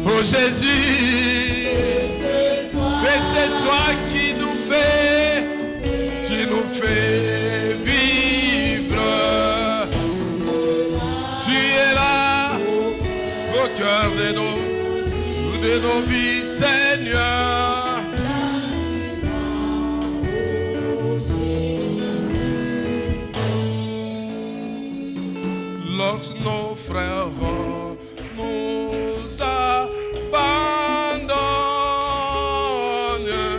Oh Jésus, et c'est toi qui nous fais vivre. Tu es là au cœur de nos vies, Seigneur. Lorsque nos frères nous abandonnent,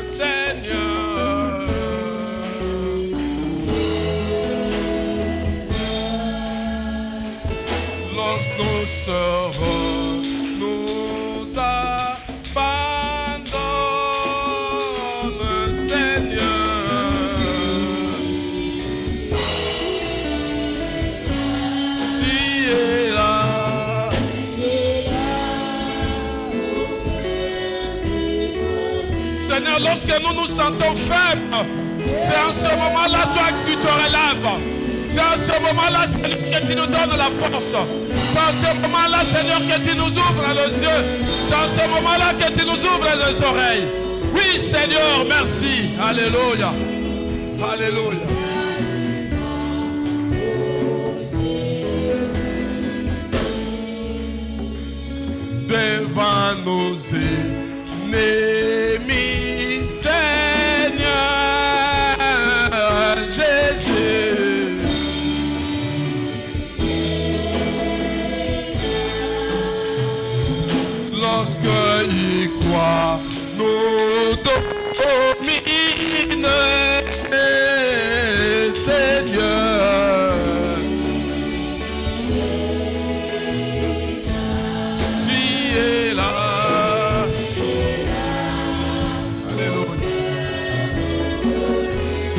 Seigneur, lorsque nos sœurs nous abandonnent, Seigneur, tu es là. Seigneur, lorsque nous nous sentons faibles, c'est en ce moment-là, toi, que tu te relèves. C'est en ce moment-là, Seigneur, que tu nous donnes la force. C'est en ce moment-là, Seigneur, que tu nous ouvres les yeux. C'est en ce moment-là que tu nous ouvres les oreilles. Oui, Seigneur, merci. Alléluia. Alléluia. Devant nos ennemis, Seigneur Jésus, lorsque ils croient nous dominer, Seigneur, tu es là. Alléluia.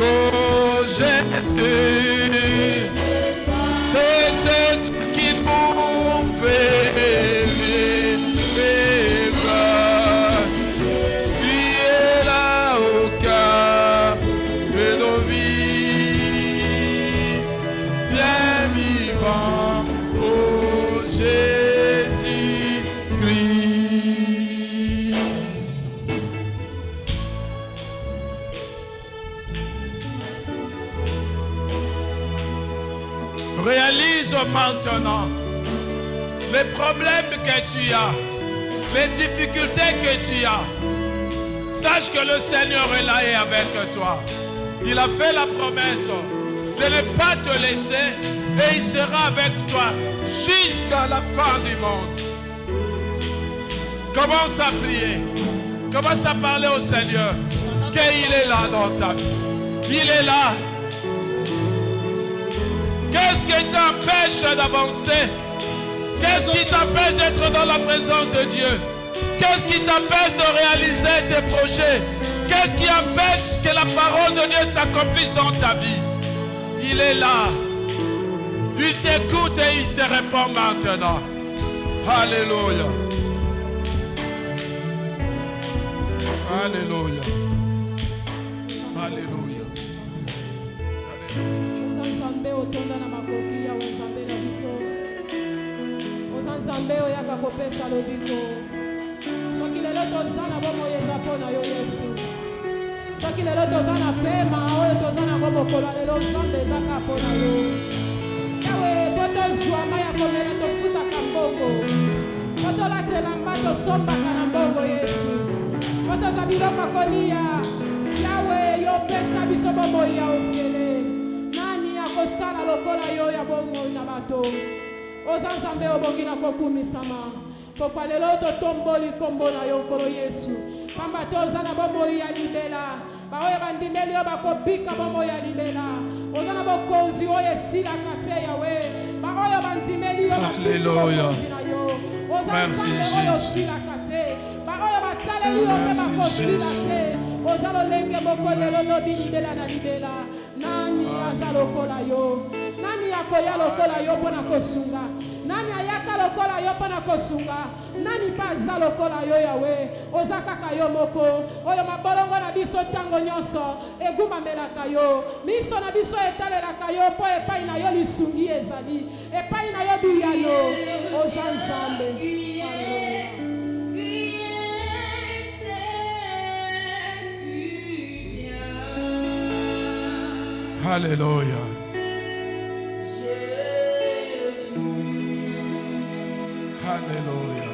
Oh Jésus, et c'est toi qui nous fait vivre. Tu es là au cœur de nos vies, bien vivant, oh Jésus-Christ. Réalise maintenant les problèmes que tu as, les difficultés que tu as. Sache que le Seigneur est là et avec toi. Il a fait la promesse de ne pas te laisser et il sera avec toi jusqu'à la fin du monde. Commence à prier. Commence à parler au Seigneur qu'il est là dans ta vie. Il est là. Qu'est-ce qui t'empêche d'avancer? Qu'est-ce qui t'empêche d'être dans la présence de Dieu? Qu'est-ce qui t'empêche de réaliser tes projets? Qu'est-ce qui empêche que la parole de Dieu s'accomplisse dans ta vie? Il est là. Il t'écoute et il te répond maintenant. Alléluia. Alléluia. Alléluia. Nzambe oyaka kopesa lobiko soki lelo toza na bomoi eza mpona yo Yesu soki lelo toza na pema oyo toza na mokolo lelo Nzambe ezaka mpona yo yawe po tozwa mai ya komela tofutaka mbongo po tolatela mba tosombaka na mbongo Yesu po tozwa biloko kolia yawe yopesa biso bomoi ya ofele nani akosala lokola yo ya bomoi na bato oza Nzambe obongi na kokumisama pokwa lelo totomboli kombo na yo nkolo Yesu pamba toza na bomoi ya libela baoyo bandimeli yo bakobika bomoi ya libela oza na bokonzi oyo esilaka te yawe baoyo bandimeli yo Alléluia. Merci Jésus. baoyo bataleli yo mpe bakosila te oza lolenge moko lelo lobi libela na libela nani aza lokola yo nani akoya lokola yo mpona kosunga Nani ayaka lokola yo pana kosunga? Nani paza lokola yo Yawe? Ozakaka yo moko. Oyo mabolongo na biso tango nyonso. Egumamelaka yo. Miso na biso etalelaka yo po epai na yo lisungi ezali. Epai na yo biyano. Oza Nzambe. Alléluia. Alléluia.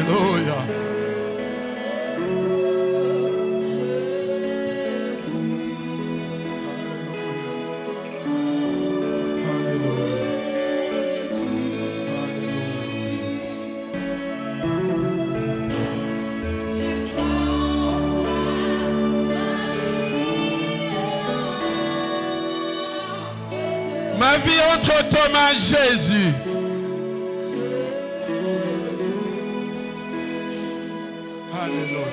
Alléluia. Ma vie entre tes mains, Jésus. Alléluia.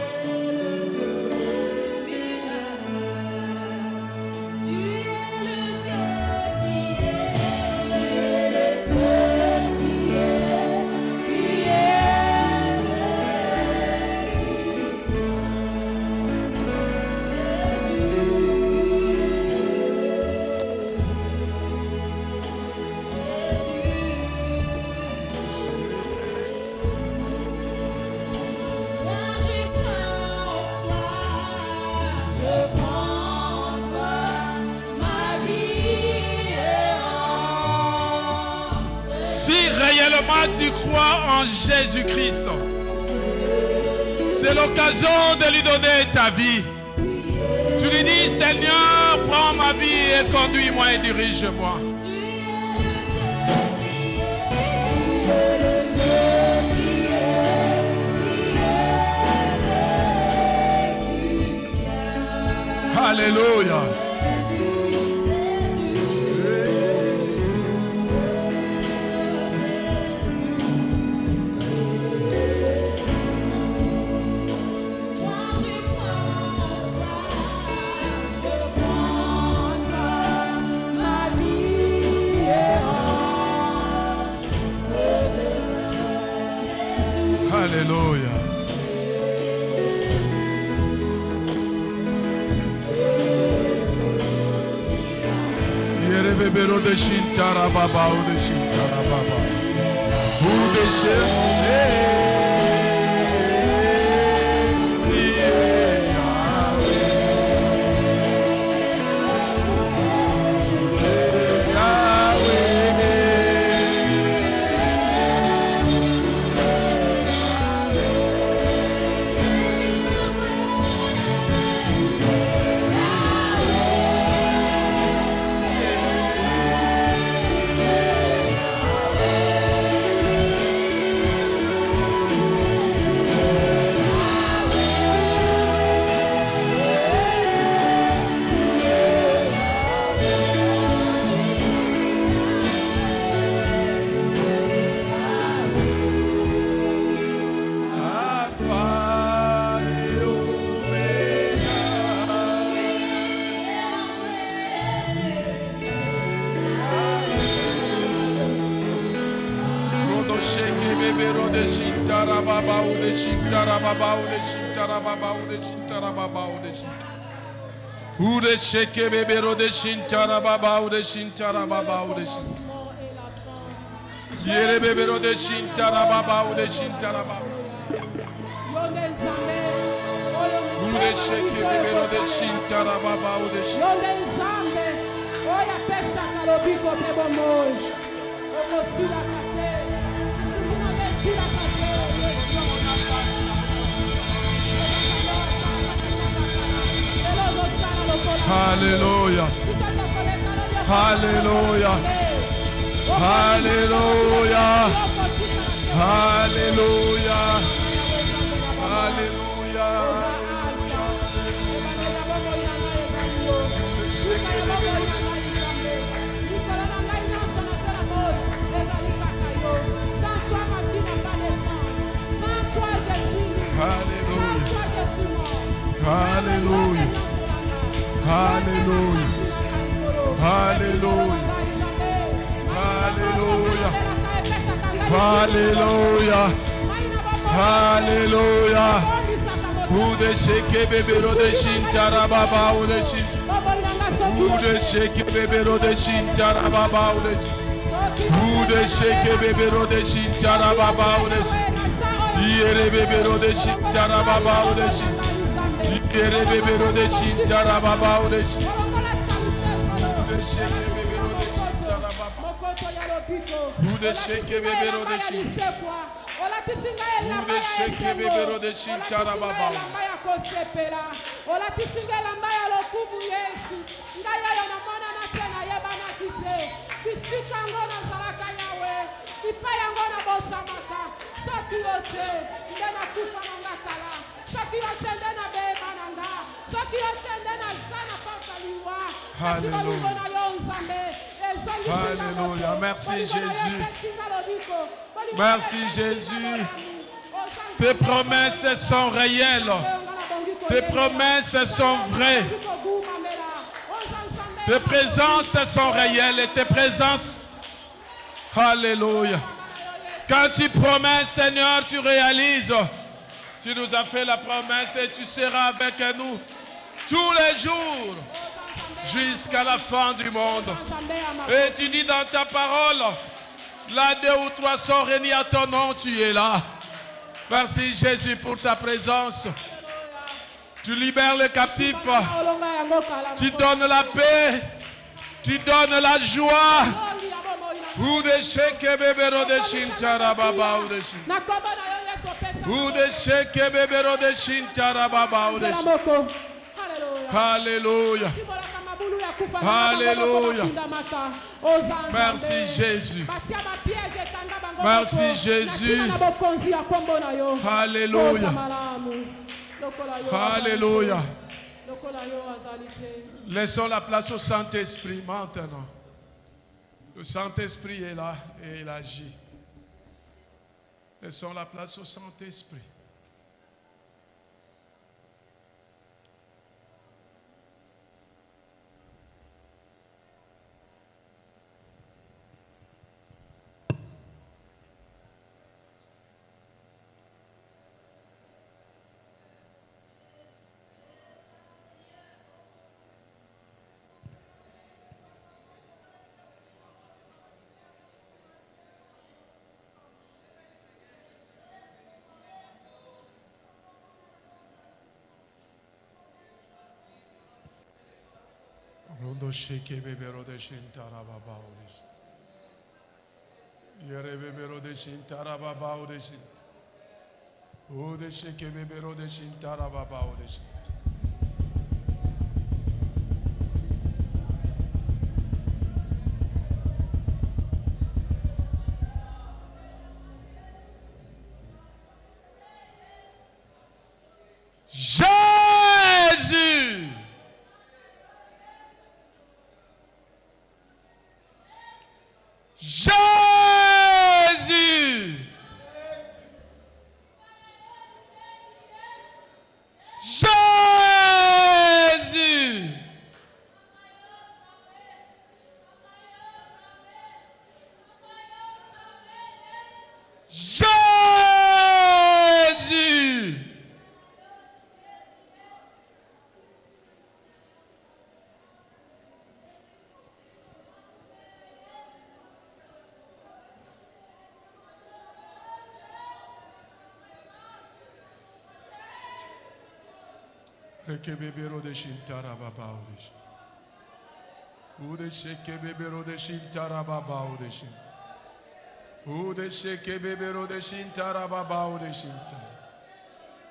Tu crois en Jésus-Christ, c'est l'occasion de lui donner ta vie. Tu lui dis, Seigneur, prends ma vie et conduis-moi et dirige-moi. Alléluia. Alléluia. Yerebebero de Shintara Baba ou de Shintara Baba. Ou de Sheke bebero de Shintara Baba ou de Shintara Baba ou de Shintara. Yere bebero de Shintara Baba ou de Shintara Baba. Ou de Sheke bebero de Shintara Baba ou de Shintara. Alléluia. Alléluia. Alléluia. Alléluia. Alléluia. Sans toi, ma vie n'a pas de sens. Sans toi, je suis libre. Alléluia. Sans toi, je suis mort. Alléluia. Alléluia. Alléluia. Alléluia. Alléluia. Alléluia. Oude sheke bebero de shintara baba oude shin. Oude sheke bebero de shintara baba oude shin. Oude sheke bebero de shintara baba oude shin. Yere bebero de shintara baba oude shin. Yere bebero de shintara baba oude shin. Oude sheke bebero de shintara baba. Oude sheke bebero de shintara. Ude sheke bebero de shintara baba. Alléluia. Merci Jésus. Merci Jésus. Tes promesses sont réelles. Tes promesses sont vraies. Tes présences sont réelles et tes présences. Alléluia. Quand tu promets, Seigneur, tu réalises. Tu nous as fait la promesse et tu seras avec nous tous les jours jusqu'à la fin du monde. Et tu dis dans ta parole, là 2 ou 3 sont réunis à ton nom, tu es là. Merci Jésus pour ta présence. Tu libères les captifs. Tu donnes la paix. Tu donnes la joie. Oude sheke bebero de shintara baba oude shin. Oude sheke bebero de shintara baba oude shin. Alléluia. Alléluia. Merci Jésus. Merci Jésus. Alléluia. Alléluia. Laissons la place au Saint-Esprit maintenant. Le Saint-Esprit est là et il agit. Laissons la place au Saint-Esprit. Rondo sheke bebero de shintara baba odish. Yere bebero de shintara baba odish. Ode sheke bebero de shintara baba odish. Jésus. Jésus. Jésus. Jésus. Reke bebero de shintara baba odish. Ude sheke bebero de shintara baba odish. Ude sheke bebero de shintara baba odish.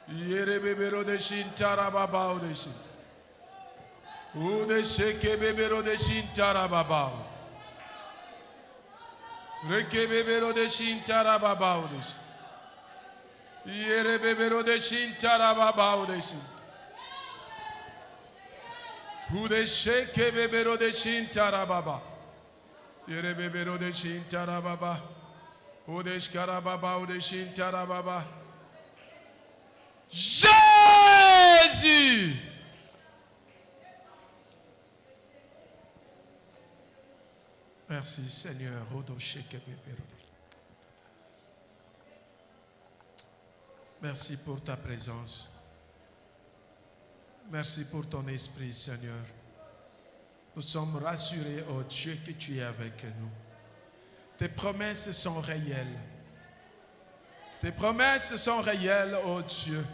Yere bebero de shintara baba odish. Ude sheke bebero de shintara baba. Reke bebero de shintara baba. Yere bebero de shintara baba. Ude sheke bebero de shintara baba. Yere bebero de shintara baba. Ude shkara baba. Ude shintara baba. Jésus. Merci Seigneur. Merci pour ta présence. Merci pour ton esprit, Seigneur. Nous sommes rassurés, oh Dieu, que tu es avec nous. Tes promesses sont réelles. Tes promesses sont réelles, oh Dieu.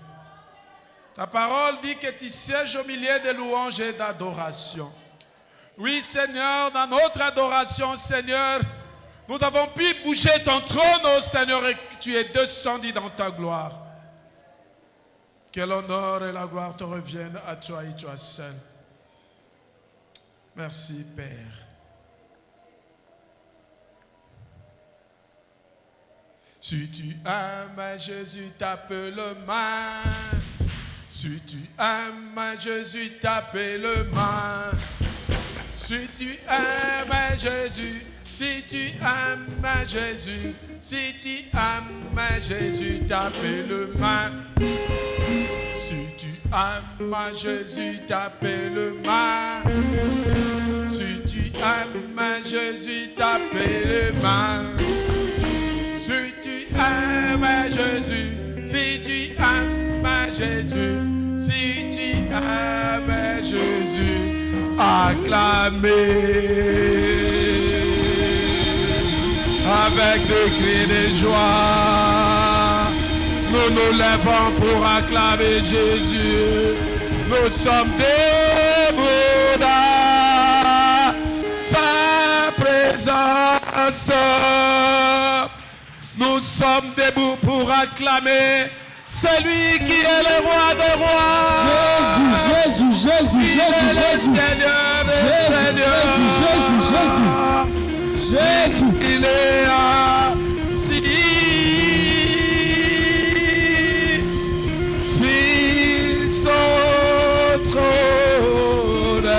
Ta parole dit que tu sièges au milieu des louanges et d'adoration. Oui, Seigneur, dans notre adoration, Seigneur, nous avons pu bouger ton trône, oh Seigneur, et que tu es descendu dans ta gloire. Que l'honneur et la gloire te reviennent à toi et toi seul. Merci, Père. Si tu aimes Jésus, tape le main. Si tu aimes Jésus, tape le main. Si tu aimes Jésus, si tu aimes Jésus, si tu aimes Jésus, tape le main. Si tu aimes Jésus, tape le main. Si tu aimes Jésus, tape le main. Si tu aimes Jésus, si tu aimes Jésus, si tu aimes Jésus, acclamez avec des cris de joie. Nous nous lèvons pour acclamer Jésus. Nous sommes debout dans sa présence. Nous sommes debout pour acclamer celui qui est le roi des rois. Jésus, Jésus, Jésus, Jésus. Seigneur, Jésus. Il est assis sur son trône.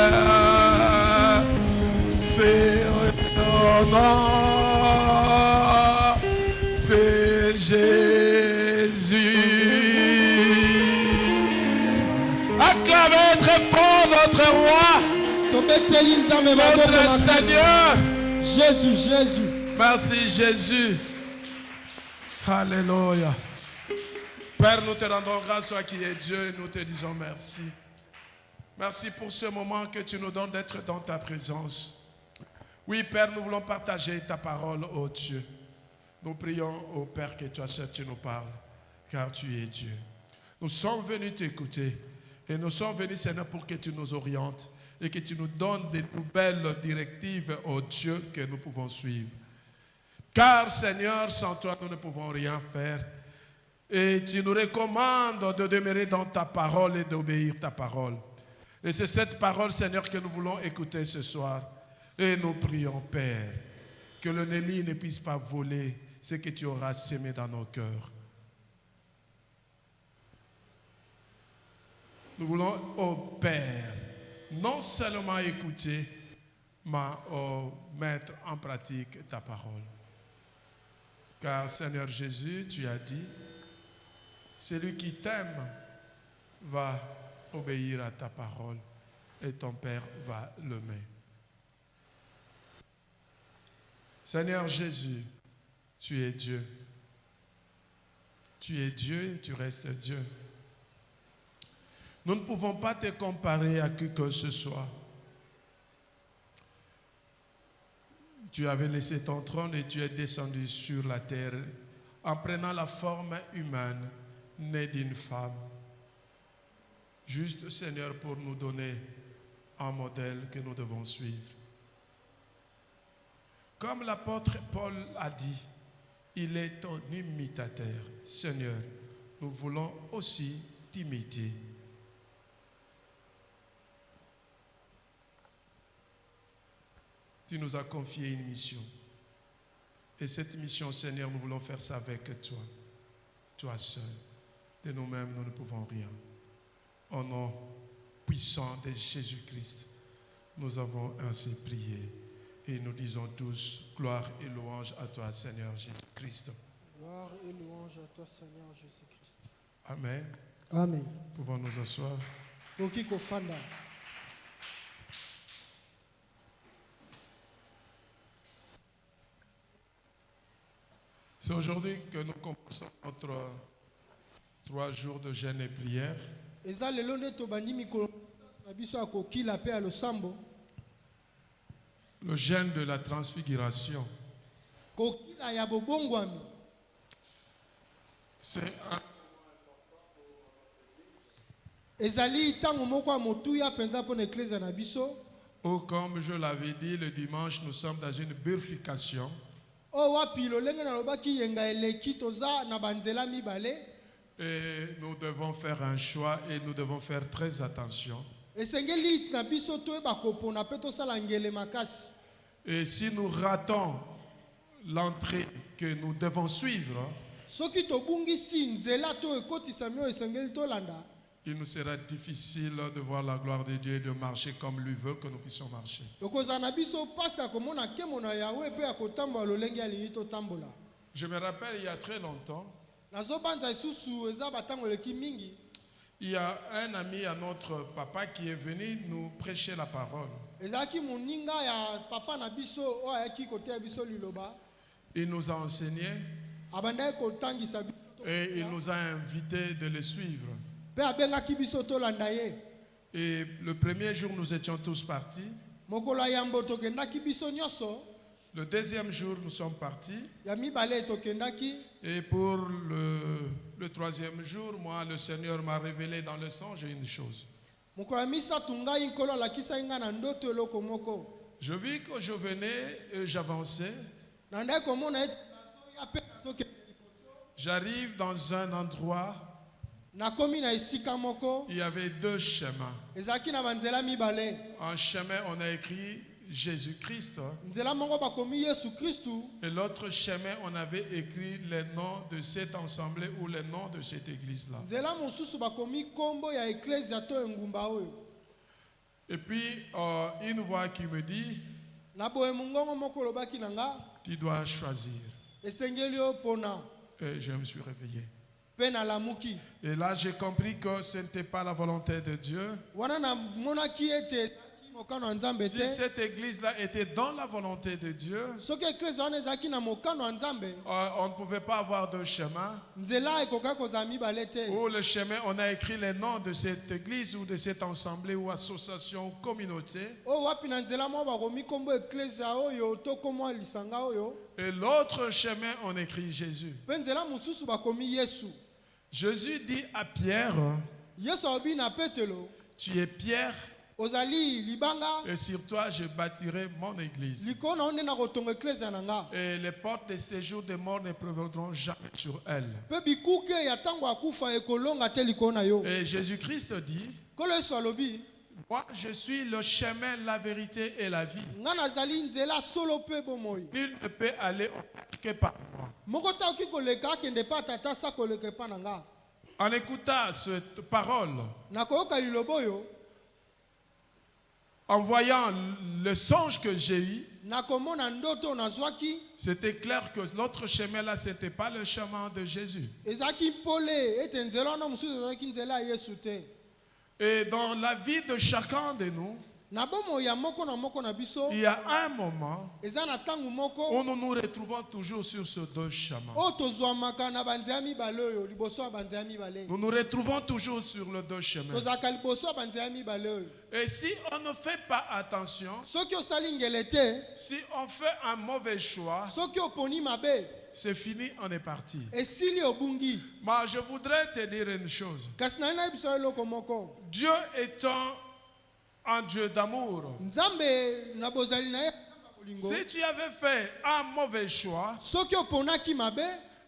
C'est ton nom, c'est Jésus. Acclamez très fort notre roi, notre Seigneur. Jésus, Jésus. Merci Jésus. Alléluia. Père, nous te rendons grâce, toi qui es Dieu, et nous te disons merci. Merci pour ce moment que tu nous donnes d'être dans ta présence. Oui, Père, nous voulons partager ta parole, ô Dieu. Nous prions, ô Père, que toi seul tu nous parles, car tu es Dieu. Nous sommes venus t'écouter et nous sommes venus, Seigneur, pour que tu nous orientes et que tu nous donnes des nouvelles directives, ô Dieu, que nous pouvons suivre. Car, Seigneur, sans toi, nous ne pouvons rien faire. Et tu nous recommandes de demeurer dans ta parole et d'obéir ta parole. Et c'est cette parole, Seigneur, que nous voulons écouter ce soir. Et nous prions, Père, que l'ennemi ne puisse pas voler ce que tu auras sémé dans nos cœurs. Nous voulons, ô Père, non seulement écouter, mais mettre en pratique ta parole. Car, Seigneur Jésus, tu as dit, celui qui t'aime va obéir à ta parole et ton Père va l'aimer. Seigneur Jésus, tu es Dieu. Tu es Dieu et tu restes Dieu. Nous ne pouvons pas te comparer à qui que ce soit. Tu avais laissé ton trône et tu es descendu sur la terre en prenant la forme humaine, née d'une femme. Juste, Seigneur, pour nous donner un modèle que nous devons suivre. Comme l'apôtre Paul a dit, il est ton imitateur. Seigneur, nous voulons aussi t'imiter. Tu nous as confié une mission. Et cette mission, Seigneur, nous voulons faire ça avec toi. Toi seul. De nous-mêmes, nous ne pouvons rien. Au nom puissant de Jésus-Christ, nous avons ainsi prié. Et nous disons tous, gloire et louange à toi, Seigneur Jésus-Christ. Gloire et louange à toi, Seigneur Jésus-Christ. Amen. Amen. Pouvons nous asseoir. Tokiko Fanda. C'est aujourd'hui que nous commençons notre 3 jours de jeûne et prière. Eza lelo nde tobandi mikolo na biso ya kokila pe ya losambo. Le jeûne de la transfiguration. Kokila ya bobongwami. C'est un Ezali tango moko ya motuya penza pona eklezia na biso. ou comme je l'avais dit le dimanche, nous sommes dans une purification. O wapi lolenge na lobaki yenga eleki toza na banzela mibale. Et nous devons faire un choix et nous devons faire très attention. Esengeli na biso toyeba kopona pe tosala ngele makasi. Et si nous ratons l'entrée que nous devons suivre, Soki tobungisi nzela to ekotisa mio esengeli tolanda. il nous sera difficile de voir la gloire de Dieu et de marcher comme lui veut que nous puissions marcher. Okozala na biso pasi ya komona nkemo na Yawe pe ya kotambola lolenge alingi totambola. Je me rappelle il y a très longtemps, Nazobanza isusu eza batango eleki mingi. il y a un ami à notre papa qui est venu nous prêcher la parole. Ezalaki moninga ya papa na biso oyo ayaki koteya biso liloba. Il nous a enseigné Abandaki kotangisa biso. et il nous a invités de le suivre. Pe abengaki biso tolanda ye. Et le premier jour, nous étions tous partis. Mokolo ya yambo tokendaki biso nyonso. Le deuxième jour, nous sommes partis. Ya mibale tokendaki. Et pour le troisième jour, moi, le Seigneur m'a révélé dans le songe une chose. Mokolo ya misato ngai nkolo alakisaki ngai na ndoto eloko moko. Je vis que je venais et j'avançais. Nandaki komona ete nazoya pe nazokende. J'arrive dans un endroit, Nakomi na esika moko. il y avait 2 chemins. Ezalaki na banzela mibale. Un chemin, on a écrit Jésus-Christ. Nzela moko bakomi Yesu Kristu. Et l'autre chemin, on avait écrit les noms de cette assemblée ou les noms de cette église-là. Nzela mosusu bakomi kombo ya eklezia to engumba oyo. Et puis, une voix qui me dit, Na boye mungongo moko lobaki nanga. tu dois choisir. Esengeli o pona. Et je me suis réveillé. Pe na lamuki. Et là, j'ai compris que ce n'était pas la volonté de Dieu. Wana na monaki ete mokano ya Nzambe Si te. cette église-là était dans la volonté de Dieu, Soki eklezia wana ezalaki na mokano ya Nzambe. on ne pouvait pas avoir 2 chemins. Nzela ekokaki kozala mibale te. Ou le chemin, on a écrit les noms de cette église ou de cette assemblée ou association ou communauté. Oyo wapi na nzela moko bakomi kombo eklezia oyo to kombo ya lisanga oyo. Et l'autre chemin, on écrit Jésus. Pe nzela mosusu bakomi Yesu. Jésus dit à Pierre, Yesu alobi na Petelo. tu es Pierre Ozali libanga. et sur toi je bâtirai mon église. Likolo na onde na kotonga eklezia na nga. Et les portes des séjours des morts ne prévaudront jamais sur elle. Pe bikuke ya tango akufa ekolonga te likolo na yo. Et Jésus-Christ dit, Kolo Yesu alobi. moi je suis le chemin, la vérité et la vie. Nga nazali nzela solo pe bomoi. Nul ne peut aller que par moi. Moko ta oki koleka akende pa tata sa koleka pa na nga. En écoutant cette parole, Nakoyoka liloba oyo. en voyant le songe que j'ai eu, Nakomona ndoto nazwaki. c'était clair que l'autre chemin là, ce n'était pas le chemin de Jésus. Ezaki pole ete nzela wana mosusu ezalaki nzela ya Yesu te. Et dans la vie de chacun de nous, Na bomo ya moko na biso. il y a un moment Eza na tangu où moko. nous nous retrouvons toujours sur ce 2 chemins. O tozwamaka na banzela mibale oyo liboso ya banzela mibale. Nous nous retrouvons toujours sur le 2 chemins. Tozalaka liboso ya banzela mibale oyo. Et si on ne fait pas attention, Soki osali ngele te. si on fait un mauvais choix, Soki oponi mabe. c'est fini, on est parti. Esili obungi. Moi, je voudrais te dire une chose. Kasi na ina biso eloko moko. Dieu étant un Dieu d'amour, Nzambe na bozali na ye bolingo. si tu avais fait un mauvais choix Soki oponaki mabe.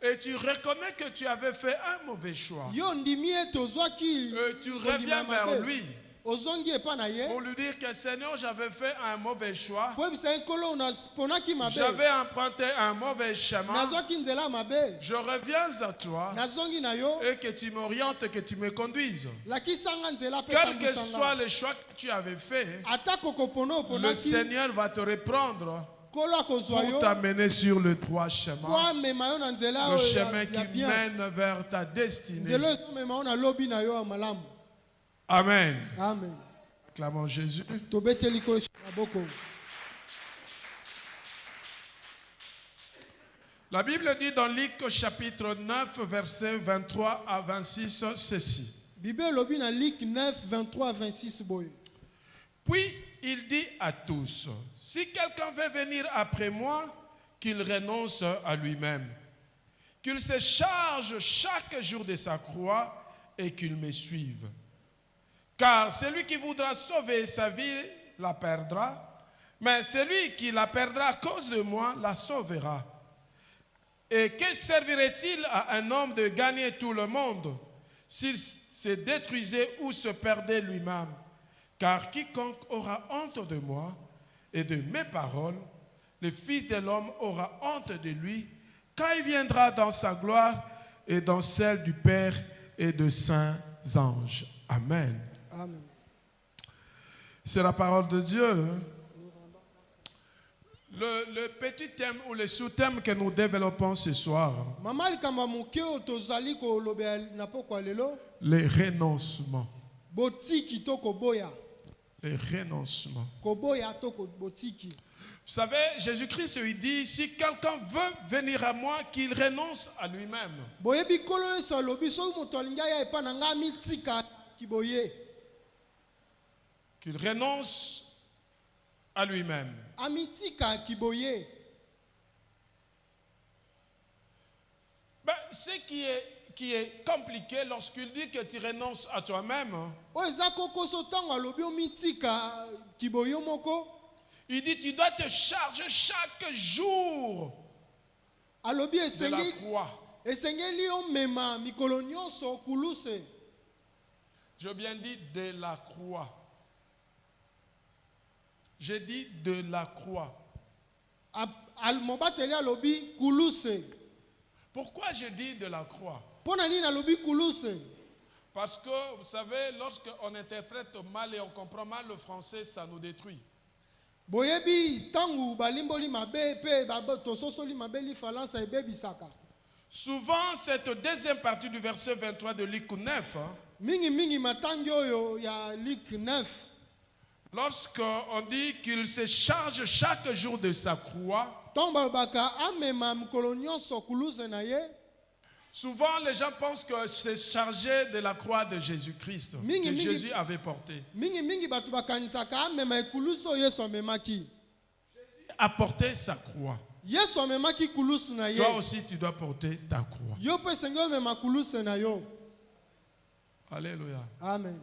et tu reconnais que tu avais fait un mauvais choix, Yo ndimi ete ozwaki. tu reviens vers lui ozongi epa na ye pour lui dire que Seigneur, j'avais fait un mauvais choix. po yebisa ye nkolo ponaki mabe J'avais emprunté un mauvais chemin. nazwaki nzela mabe Je reviens à toi nazongi na yo et que tu m'orientes, que tu me conduises. lakisanga nzela mpe Quel que soit tambwisanga le choix que tu avais fait, atako kopona le oponaki Seigneur va te reprendre nkolo akozwa pour yo t'amener sur le droit po chemin. amema yo na nzela Le oyo chemin ya qui bien mène vers ta destinée. nzela oyo ezomema yo na lobi na yo ya malamu Amen. amen Clamons Jésus. tobeteli ko maboko La Bible dit dans Luc chapitre 9, versets 23 à 26, ceci. bible elobi na Luc 9 23 26 boye Puis il dit à tous, si quelqu'un veut venir après moi, qu'il renonce à lui-même, qu'il se charge chaque jour de sa croix et qu'il me suive. Car celui qui voudra sauver sa vie la perdra, mais celui qui la perdra à cause de moi la sauvera. Et que servirait-il à un homme de gagner tout le monde s'il se détruisait ou se perdait lui-même? Car quiconque aura honte de moi et de mes paroles, le Fils de l'homme aura honte de lui, quand il viendra dans sa gloire et dans celle du Père et de saints anges. Amen. amen C'est la parole de Dieu. Le petit thème ou le sous-thème que nous développons ce soir, mama likambo moke oyo tozali kolobela na pokwa lelo les renoncements. botiki to koboya Les renoncements. koboya to botiki Vous savez, Jésus-Christ il dit, si quelqu'un veut venir à moi, qu'il renonce à lui-même. boyebi nkolo yesu alobi soki moto alingi aya epa na ngai mitika kiboye Qu'il renonce à lui-même. amitika kiboye Ben, ce qui est compliqué lorsqu'il dit que tu renonces à toi-même, oyo eza kokoso ntango alobi omitika kiboye moko il dit tu dois te charger chaque jour alobi de la croix. esengeli omema mikolo nyonso kuluse J'ai bien dit de la croix. J'ai dit de la croix. mobateli alobi kuluse Pourquoi j'ai dit de la croix? mpo na nini alobi kuluse Parce que, vous savez, lorsqu'on interprète mal et on comprend mal le français, ça nous détruit. boyebi ntango balimboli mabe mpe tososoli mabe lifalansa ebebisaka Souvent, cette deuxième partie du verset 23 de Luc 9, mingi matangi oyo ya Luc 9 lorsqu'on dit qu'il se charge chaque jour de sa croix, ntango balobaka amema mikolo nyonso kuluse na ye souvent les gens pensent que c'est chargé de la croix de Jésus-Christ que Jésus avait porté. mingi bato bakanisaka amema ekulusu oyo yesu amemaki A porté sa croix. yesu amemaki kulusu na ye Toi aussi, tu dois porter ta croix. yo mpe esengeli omema kuluse na yo Alléluia. amen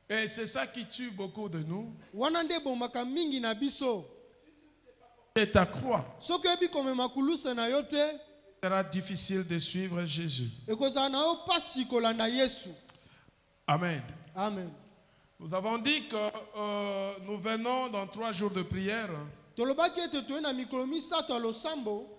Et c'est ça qui tue beaucoup de nous. wana nde ebombaka mingi na biso Et ta croix. soki oyebi komema kuluse na yo te Il sera difficile de suivre Jésus. ekozala na yo pasi kolanda yesu Amen. amen Nous avons dit que nous venons dans 3 jours de prière tolobaki ete toye na mikolo misato ya losambo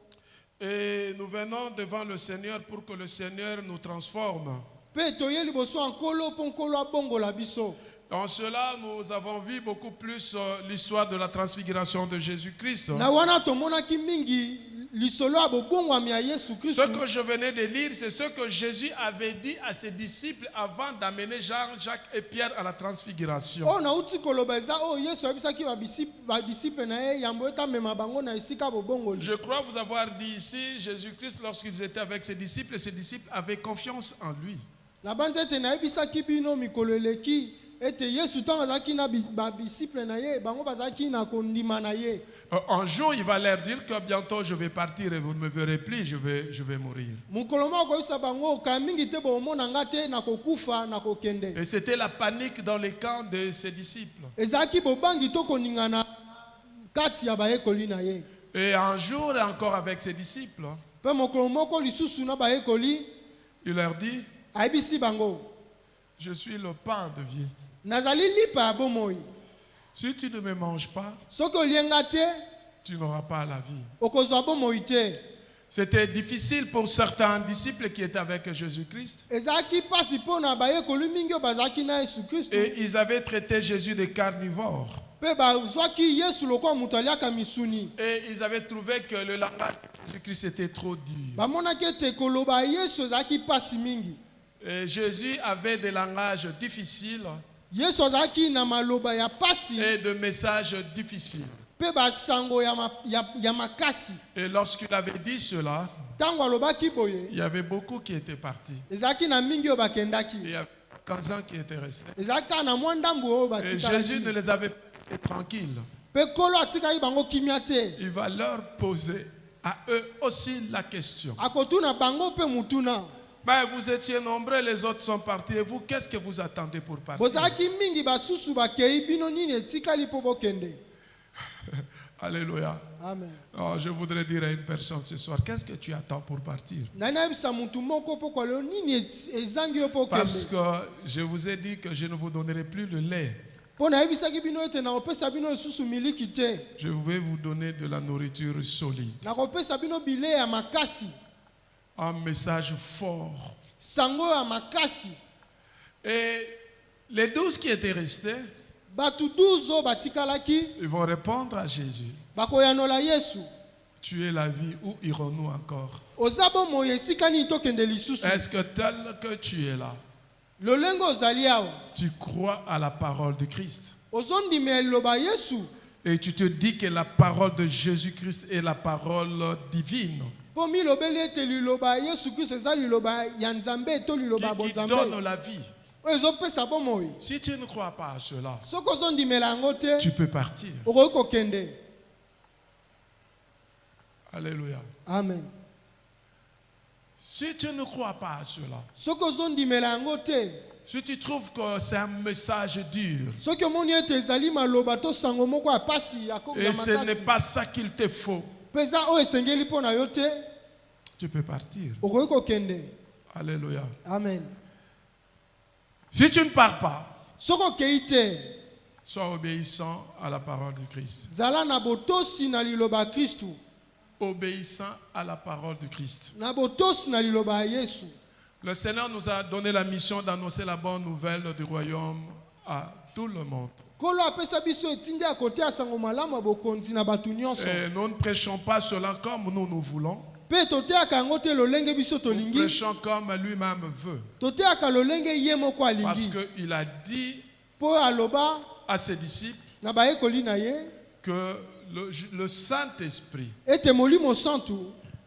et nous venons devant le Seigneur pour que le Seigneur nous transforme. mpe toye liboso ya nkolo mpo nkolo abongola biso En cela, nous avons vu beaucoup plus l'histoire de la transfiguration de Jésus-Christ. na wana tomonaki mingi lisolo ya bobongwami ya yesu Ce kristu que je venais de lire, c'est ce que Jésus avait dit à ses disciples avant d'amener Jean, Jacques et Pierre à la transfiguration. oyo nauti koloba eza oyo yesu ayebisaki badisiple na ye yambo ete amema bango na esika bobongoli Je crois vous avoir dit ici, Jésus-Christ, lorsqu'ils étaient avec ses disciples avaient confiance en lui. nabanza ete nayebisaki bino mikolo eleki ete yesu ntango azalaki na badisiple na ye bango bazalaki na kondima na ye Un jour, il va leur dire que bientôt je vais partir et vous ne me verrez plus, je vais mourir. mokolo moko koyebisa bango kaya mingi te bomona nga te nakokufa nakokende Et c'était la panique dans les camps de ses disciples. ezalaki bobangi to koningana kati ya bayekoli na ye Et un jour, encore avec ses disciples, mpe mokolo moko lisusu na bayekoli il leur dit, ayebisi bango Je suis le pain de vie. nazali lipa ya bomoi. Si tu ne me manges pas, Soki olienga te, tu n'auras pas la vie. okozwa bomoi te. C'était difficile pour certains disciples qui étaient avec Jésus-Christ. Ezalaki pasi mpona bayekoli mingi oyo bazalaki na Yesu Kristo. Et ils avaient traité Jésus de carnivore. Mpe bazwaki Yesu lokola moto aliaka misuni. Et ils avaient trouvé que le langage de Jésus-Christ était trop dur. Bamonaki ete koloba Yesu ezalaki pasi mingi. Et Jésus avait des langages difficiles Yesu azalaki na maloba ya pasi et de messages difficiles. mpe basango ya makasi. Et lorsqu'il avait dit cela, Ntango alobaki boye, il y avait beaucoup qui étaient partis. ezalaki na mingi oyo bakendaki. Il y avait 15 ans qui étaient restés. Ezalaki kaka na mwa ndambu oyo Et Jésus ne batikalaki. les avait pas laissés tranquilles. Mpe Nkolo atikaki bango kimia te. Il va leur poser à eux aussi la question. Akotuna bango mpe mutuna. Ben, vous étiez nombreux, les autres sont partis. Et vous, qu'est-ce que vous attendez pour partir? Bozalaki mingi basusu bakei bino nini etikali mpo bokende. Alléluia. Amen. Oh, je voudrais dire à une personne ce soir, qu'est-ce que tu attends pour partir? Nayebisa mutu moko mpo kwa lelo nini ezangi yo mpo Parce okende. que je vous ai dit que je ne vous donnerai plus de lait. Mpo nayebisaki bino ete nakopesa bino lisusu miliki te. Je vais vous donner de la nourriture solide. Nakopesa bino bilei ya makasi. Un message fort. Sango ya makasi. Et les 12 qui étaient restés, Batu 12 oyo batikalaki ils vont répondre à Jésus. bakoyanola Yesu. Tu es la vie, où irons-nous encore? Oza bomoi esika nini tokende lisusu. Est-ce que tel que tu es là, Lolenge ozali awa. tu crois à la parole de Christ? Ozondimela liloba Yesu. Et tu te dis que la parole de Jésus-Christ est la parole divine Mpo milobeli ete liloba Yesu Kristo eza liloba ya Nzambe to liloba ya qui donne bonzambe. la vie. Oyo ezopesa bomoi. Si tu ne crois pas à cela, Soki ozondimela yango te, tu peux partir. okoki kokende. Alléluia. Amen. Si tu ne crois pas à cela, Soki ozondimela yango te, si tu trouves que c'est un message dur soki omoni ete ezali maloba to sango moko ya pasi ya et ce n'est makasi, pas ça qu'il te faut, mpe eza oyo esengeli mpo na yo te, tu peux partir. okoki kokende. Alléluia. Amen. Si tu ne pars pas, Soki okei te, sois obéissant à la parole de Christ. zala na botosi na liloba ya Kristu, Obéissant à la parole de Christ. na botosi na liloba ya Yesu. Le Seigneur nous a donné la mission d'annoncer la bonne nouvelle du royaume à tout le monde. Nkolo apesa biso etindi ya koteya sango malamu ya bokonzi na bato nyonso. Et nous ne prêchons pas cela comme nous voulons. Mpe toteyaka yango te lolenge biso Nous tolingi, prêchons comme lui-même veut. toteyaka lolenge ye moko Parce alingi. qu'il a dit Mpo aloba à ses disciples na bayekoli na ye que le Saint-Esprit, ete Molimo Santu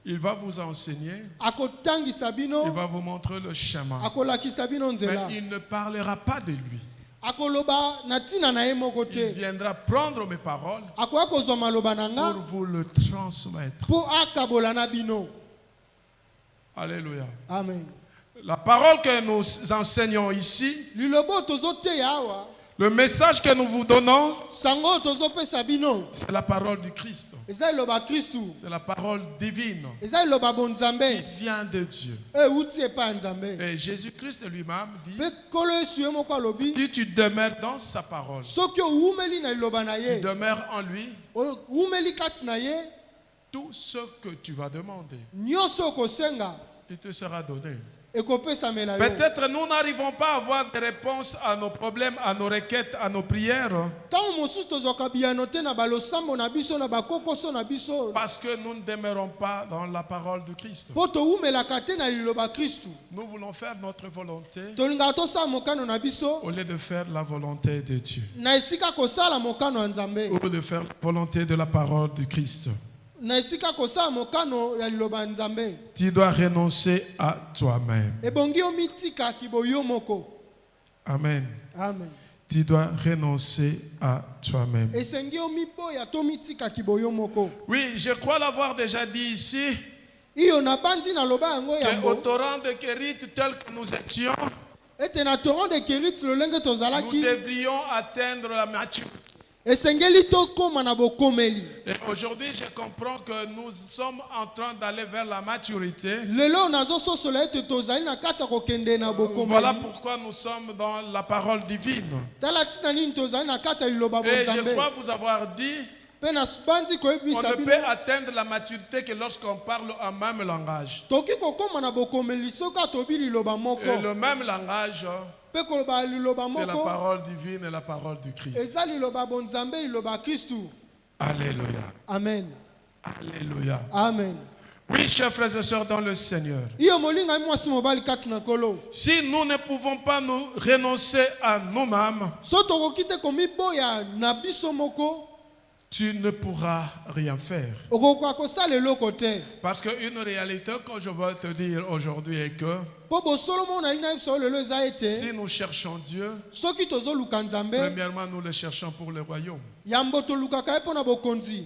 il va vous enseigner, akotangisa il bino, va vous montrer le chemin. akolakisa bino nzela. Mais il ne parlera pas de lui. Akoloba na ntina na ye moko Il te. viendra prendre mes paroles Akoya kozwa maloba na pour nga vous le transmettre. mpo akabola na bino. Alléluia. Amen. La parole que nous enseignons ici, Liloba oyo tozoteya awa, le message que nous vous donnons, sango oyo tozopesa bino, c'est la parole du Christ. eza liloba ya Kristu, C'est la parole divine eza liloba qui bonzambe, vient de Dieu. euti epai ya Nzambe. Et Jésus-Christ lui-même dit, Mpe Nkolo Yesu ye moko alobi, si tu demeures dans sa parole, soki owumeli na liloba na tu ye, demeures en lui, owumeli kati na ye, tout ce que tu vas demander, nyonso okosenga il te sera donné. ekopesamela yo. Peut-être nous n'arrivons pas à avoir des réponses à nos problèmes, à nos requêtes, à nos prières, Ntango mosusu tozwaka biyano te na balosambo na biso na bakokoso na biso, parce que nous ne demeurons pas dans la parole de Christ. mpo towumelaka te na liloba ya Kristu. Nous voulons faire notre volonté Tolingaka tosala mokano na biso au lieu de faire la volonté de Dieu, na esika kosala mokano ya Nzambe, au lieu de faire la volonté de la parole de Christ. na esika kosala mokano ya liloba ya Nzambe. Tu dois renoncer à toi-même. Ebongi yo mitika kiboyo moko. Amen. Amen. Tu dois renoncer à toi-même. Esengi yo miboya to mitika kiboyo moko. Oui, je crois l'avoir déjà dit ici, Iyo na bandi na loba yango qu'au yango. torrent de Kérit, tel que nous étions, Ete na torrent de Kerit lolenge nous tozalaki, devrions atteindre la maturité. esengeli tokóma na bokomeli. Et aujourd'hui, je comprends que nous sommes en train d'aller vers la maturité. Lelo nazososola ete tozali na kati ya kokende na Voilà bokomeli. pourquoi nous sommes dans la parole divine. Tala tina nini tozali na kati ya liloba Et je bonzambe. crois vous avoir dit, Mpe na bandi on koyebisa ne bino peut atteindre la maturité que lorsqu'on parle un même langage. toki kokóma na bokomeli soki atobi liloba moko. Et le même langage, Mpe koloba liloba c'est la moko parole divine et la parole du Christ. eza liloba bonzambe liloba ya Kristu. Alléluia. Amen. Alléluia. Amen. Oui, chers frères et sœurs dans le Seigneur. Iyo molinga mwasi mobali kati na nkolo. Si nous ne pouvons pas nous renoncer à nous-mêmes, So tokoki te komiboya na biso moko tu ne pourras rien faire. okokoka kosala eloko te. Parce qu'une réalité que je veux te dire aujourd'hui est que Mpo bosolo mo nali na biso lelo eza ete si nous cherchons Dieu, soki tozoluka nzambe premièrement, nous le cherchons pour le royaume. yambo tolukaka ye mpo na bokonzi.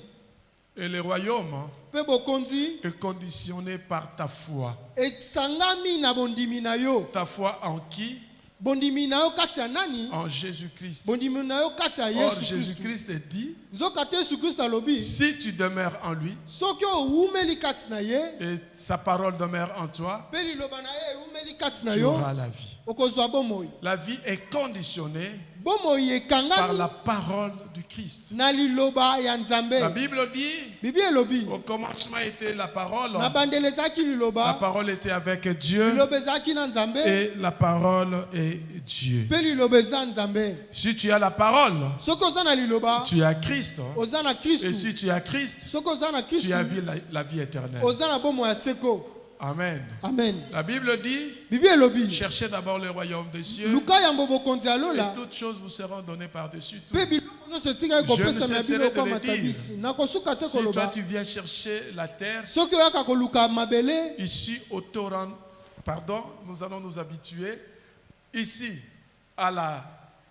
Et le royaume Mpe bokonzi est conditionné par ta foi. esangami na bondimi na yo. Ta foi en qui? Bondimi na yo kati ya nani? En Jésus-Christ. Bondimi na yo kati ya Or, Yesu Kristu. Jésus-Christ est dit, Nzoka te Yesu Kristu alobi si tu demeures en lui soki owumeli kati na ye et sa parole demeure en toi, mpe liloba na ye ewumeli kati na tu yo auras la vie. okozwa bomoi. La vie est conditionnée Bomoi par ekangami la parole du Christ. na liloba ya nzambe. La Bible dit, Bibi elobi au commencement était la parole, na bandelo ezalaki la liloba, parole était avec Dieu liloba ezalaki na nzambe et la parole est Dieu. mpe liloba eza nzambe. Si tu as la parole, Soki oza na liloba tu as Christ. oza na Et Kristu. si tu as Christ, Soki oza na tu as Kristu vu la vie éternelle. oza na bomoi ya seko. Amen. Amen. La Bible dit, Bibi elobi cherchez d'abord le royaume des cieux luka yambo bokonzi ya et lola toutes choses vous seront données par-dessus tout. mpe biloko nyonso etikali Je ne kopesama ya cesserai bino de le okwamata dire. bisi. Nakosuka te Si toi koloba tu viens chercher la terre, soki oyaka koluka mabele ici au torrent, pardon, nous allons nous habituer, ici à la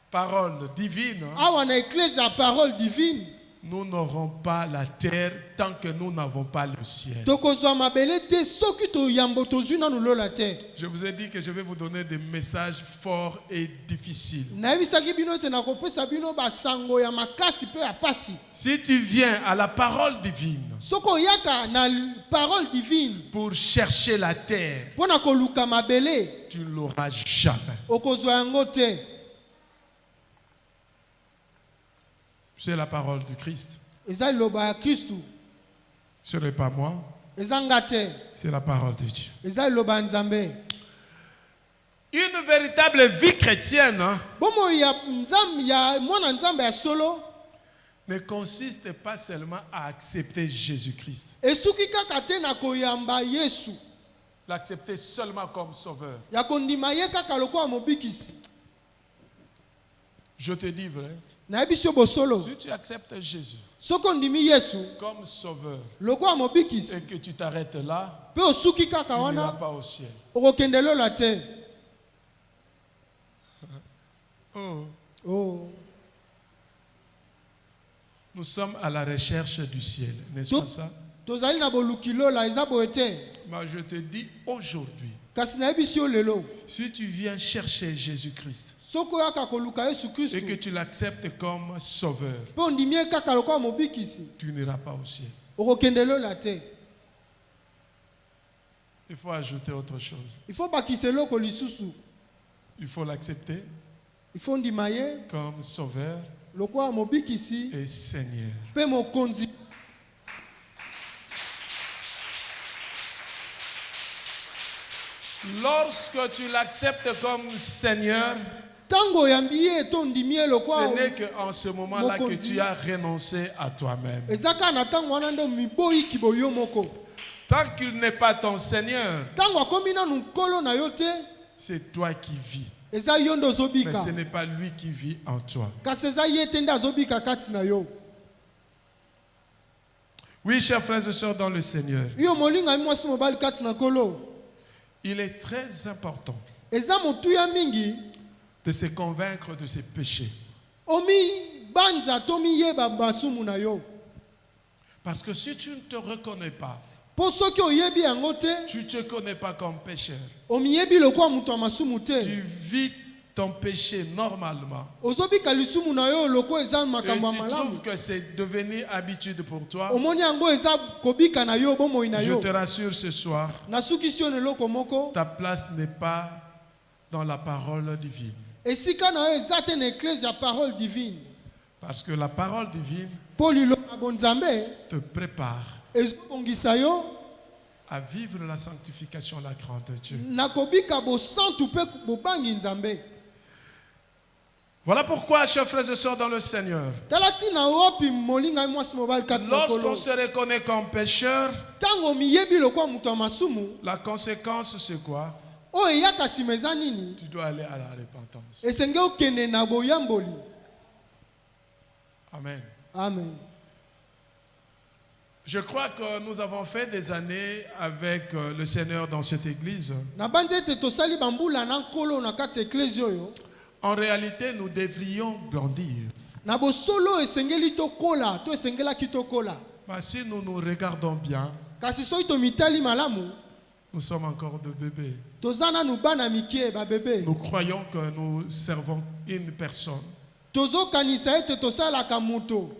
parole divine, awa na eklese ya parole divine nous n'aurons pas la terre tant que nous n'avons pas le ciel. tokozwa mabele te soki toyambo tozwi nanu lola te. Je vous ai dit que je vais vous donner des messages forts et difficiles. Nayebisaki bino ete nakopesa bino basango ya makasi mpe ya pasi. Si tu viens à la parole divine Soki oyaka na parole divine pour chercher la terre, mpo na koluka mabele tu ne l'auras jamais. okozwa yango te. C'est la parole du Christ. Eza liloba ya Kristu. Ce n'est pas moi, Eza nga te. c'est la parole de Dieu. Eza liloba ya nzambe. Une véritable vie chrétienne Bomoi ya nzambe ya mwana nzambe ya solo ne consiste pas seulement à accepter Jésus-Christ, esuki kaka te na koyamba Yesu, l'accepter seulement comme sauveur. ya kondima ye kaka lokola mobikisi. Je te dis vrai, Nayebi yo bosolo si tu acceptes Jésus soki ondimi Yesu comme sauveur lokola mobikisi et que tu t'arrêtes là, mpe osuki tu kaka n'iras wana pas au ciel. okokende lola te. Oh, Oh. nous sommes à la recherche du ciel, n'est-ce pas ça? Tozali na boluki lola eza boye te. Mais je te dis aujourd'hui, Kasi nayebisi yo lelo si tu viens chercher Jésus-Christ soki oyaka koluka Yesu et Kristu que tu l'acceptes comme sauveur, mpe ondimi ye kaka lokola mobikisi tu n'iras pas au ciel. okokende lola te. Il faut ajouter autre chose. Il faut bakisa eloko lisusu. Il faut l'accepter Il faut ndima ye comme sauveur lokola mobikisi et Seigneur. mpe mokonzi. Lorsque tu l'acceptes comme Seigneur, Tango oyambi ye to ondimi ye ce lokola n'est qu'en ce moment-là que mokonzi. tu as renoncé à toi-même. eza kaka na ntango wana nde miboyi kiboyo moko. Tant qu'il n'est pas ton Seigneur, Ntango akomi nanu nkolo na yo te c'est toi qui vis. eza yo nde Mais ozobika, ce n'est pas lui qui vit en toi. kasi eza ye te nde azobika kati na yo. Oui, chers frères et sœurs dans le Seigneur, Yo molingami mwasi mobali kati na nkolo, il est très important eza motuya mingi de se convaincre de ses péchés. omibanza to miyeba masumu na yo. Parce que si tu ne te reconnais pas, Mpo soki oyebi yango te tu ne te connais pas comme pécheur, omiyebi lokola moto ya masumu tu te vis ton péché normalement, ozobika lisumu na yo loko eza et makambo ya tu malamu, trouves que c'est devenu habitude pour toi, omoni yango eza kobika na yo bomoi na je yo, te rassure ce soir, nasukisi yo na eloko moko, ta place n'est pas dans la parole divine. esika na yo eza te na eklese ya parole divine, Parce que la parole divine mpo liloba bonzambe te prépare ezobongisa yo à vivre la sanctification, la crainte de Dieu. na kobika bosantu mpe bobangi nzambe. Voilà pourquoi, chers frères et sœurs dans le Seigneur, Tala ntina opi molinga mwasi mobali kati na lorsqu'on kolo, se reconnaît comme pécheur, ntango miyebi lokwa moto ya masumu la conséquence c'est quoi? oyo eyaka nsima eza nini? Tu dois aller à la repentance. Esenge okende na boyamboli. Amen. Amen. Je crois que nous avons fait des années avec le Seigneur dans cette église. Na bandi ete tosali bambula na nkolo na kati ya eklesi oyo, En réalité, nous devrions grandir. na bosolo esengeli tokola to esengelaki tokola, Mais si nous nous regardons bien, kasi soki tomitali malamu nous sommes encore de bébés. toza nanu bana mikie babebe, Nous croyons que nous servons une personne. tozokanisa ete tosalaka moto,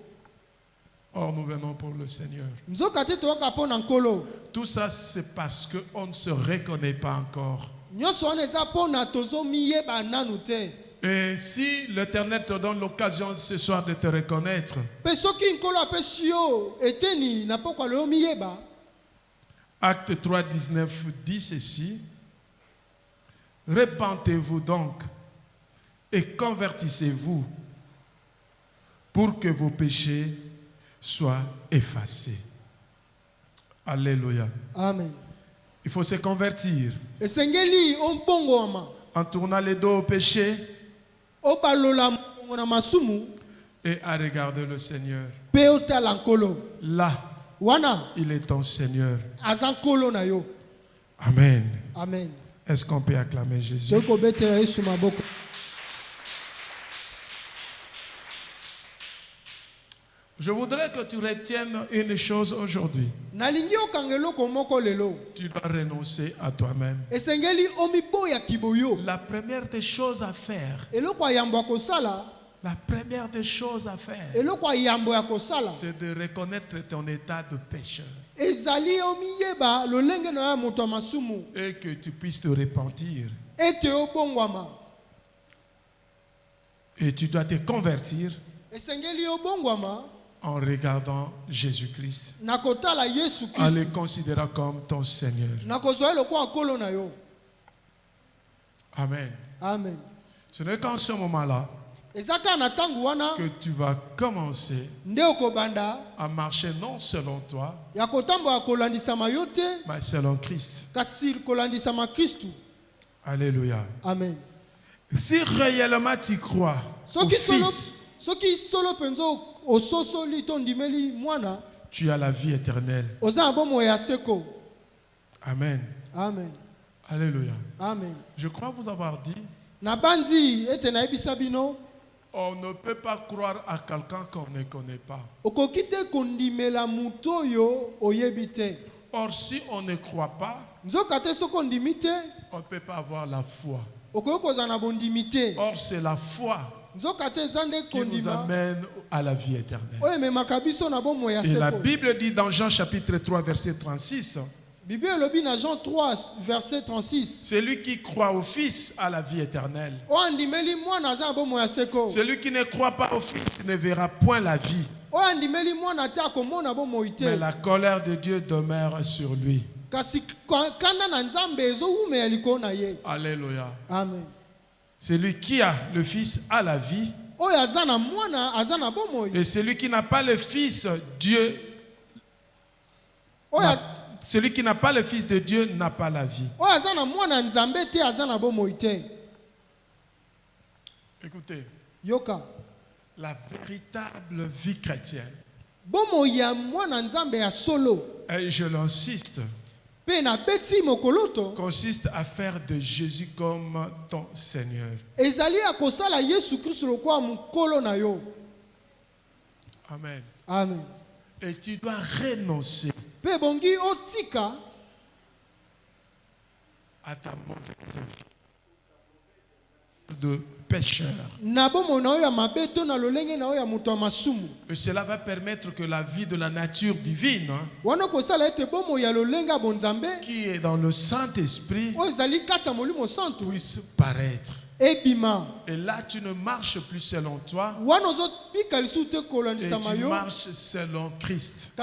Or, nous venons pour le Seigneur. nzoka te toyoka mpo na nkolo. Tout ça, c'est parce qu'on ne se reconnaît pas encore. Nyonso wana eza mpo na tozomiyeba nanu te. Et si l'Éternel te donne l'occasion ce soir de te reconnaître, Mpe soki nkolo apesi yo eteni na pokwa lelo miyeba, Acte 3, 19 dit ceci: Repentez-vous donc et convertissez-vous pour que vos péchés soient effacés. Alléluia. amen. Il faut se convertir Esengeli ombongwama, en tournant les dos au péché obalola mbongo na masumu, et à regarder le Seigneur. mpe otala nkolo. Là, Wana il est ton Seigneur. aza nkolo na yo. Amen. Amen. Est-ce qu'on peut acclamer Jésus? Toki kobetela Yesu maboko. Je voudrais que tu retiennes une chose aujourd'hui. Nalingi okanga eloko moko lelo. Tu dois renoncer à toi-même. Esengeli omiboya kiboyo. La première des choses à faire, Eloko ya yambo ya kosala, la première des choses à faire, eloko ya yambo ya kosala, c'est de reconnaître ton état de pécheur ezali omiyeba lolenge na ya moto ya masumu, et que tu puisses te repentir. ete obongwama. Et tu dois te convertir Esengeli obongwama en regardant Jésus-Christ, na kotala Yesu en le Kristo, considérant comme ton Seigneur. na kozwa eloko ya nkolo na yo. Amen. Amen. Ce n'est qu'en ce moment-là Eza kaka na ntango wana que tu vas commencer nde okobanda à marcher non selon toi, ya kotambola kolandisama yo te, mais selon Christ. kasi kolandisama Kristu. Alléluia. Amen. Si réellement tu crois au Fils, soki solo mpenza ososoli to ndimeli mwana, tu as la vie éternelle. oza na bomoi ya seko. Amen. Amen. Alléluia. Amen. Je crois vous avoir dit, Na bandi ete nayebisa bino, on ne peut pas croire à quelqu'un qu'on ne connaît pas. okoki te kondimela moto oyo oyebi te. Or, si on ne croit pas, Nzoka te soki ondimi te, on ne peut pas avoir la foi. okoki kozala na bondimi te. Or, c'est la foi Nzoka te eza nde qui nous kondima amène à la vie éternelle. oyo ememaka biso na bomoi ya Et la seko. Bible dit dans Jean chapitre 3, verset 36, Bible elobi na Jean 3 verset 36, celui qui croit au Fils a la vie éternelle. oyo andimeli mwana aza na bomoi ya seko. Celui qui ne croit pas au Fils ne verra point la vie, Oyo andimeli mwana te akomona bomoi mais te. la colère de Dieu demeure sur lui. Kasi kanda na Nzambe ezowumela likolo na ye. Alléluia. Amen. Celui qui a le Fils a la vie, Oyo aza na mwana aza na bomoi. et celui qui n'a pas le Fils, Dieu, Oyo celui qui n'a pas le Fils de Dieu n'a pas la vie. oyo aza na mwana Nzambe te aza na bomoi te. Écoutez, Yoka. la véritable vie chrétienne, Bomoi ya mwana Nzambe ya solo. et je l'insiste, Pe na beti mokoloto. consiste à faire de Jésus comme ton Seigneur. Ezali ya kosala Yesu Kristo lokwa mokolo na yo. Amen. Amen. Et tu dois renoncer Pe bongi otika à ta mauvaise vie. de pécheurs. Et cela va permettre que la vie de la nature divine, qui est dans le Saint-Esprit, puisse paraître. Et là, tu ne marches plus selon toi, et tu marches selon Christ.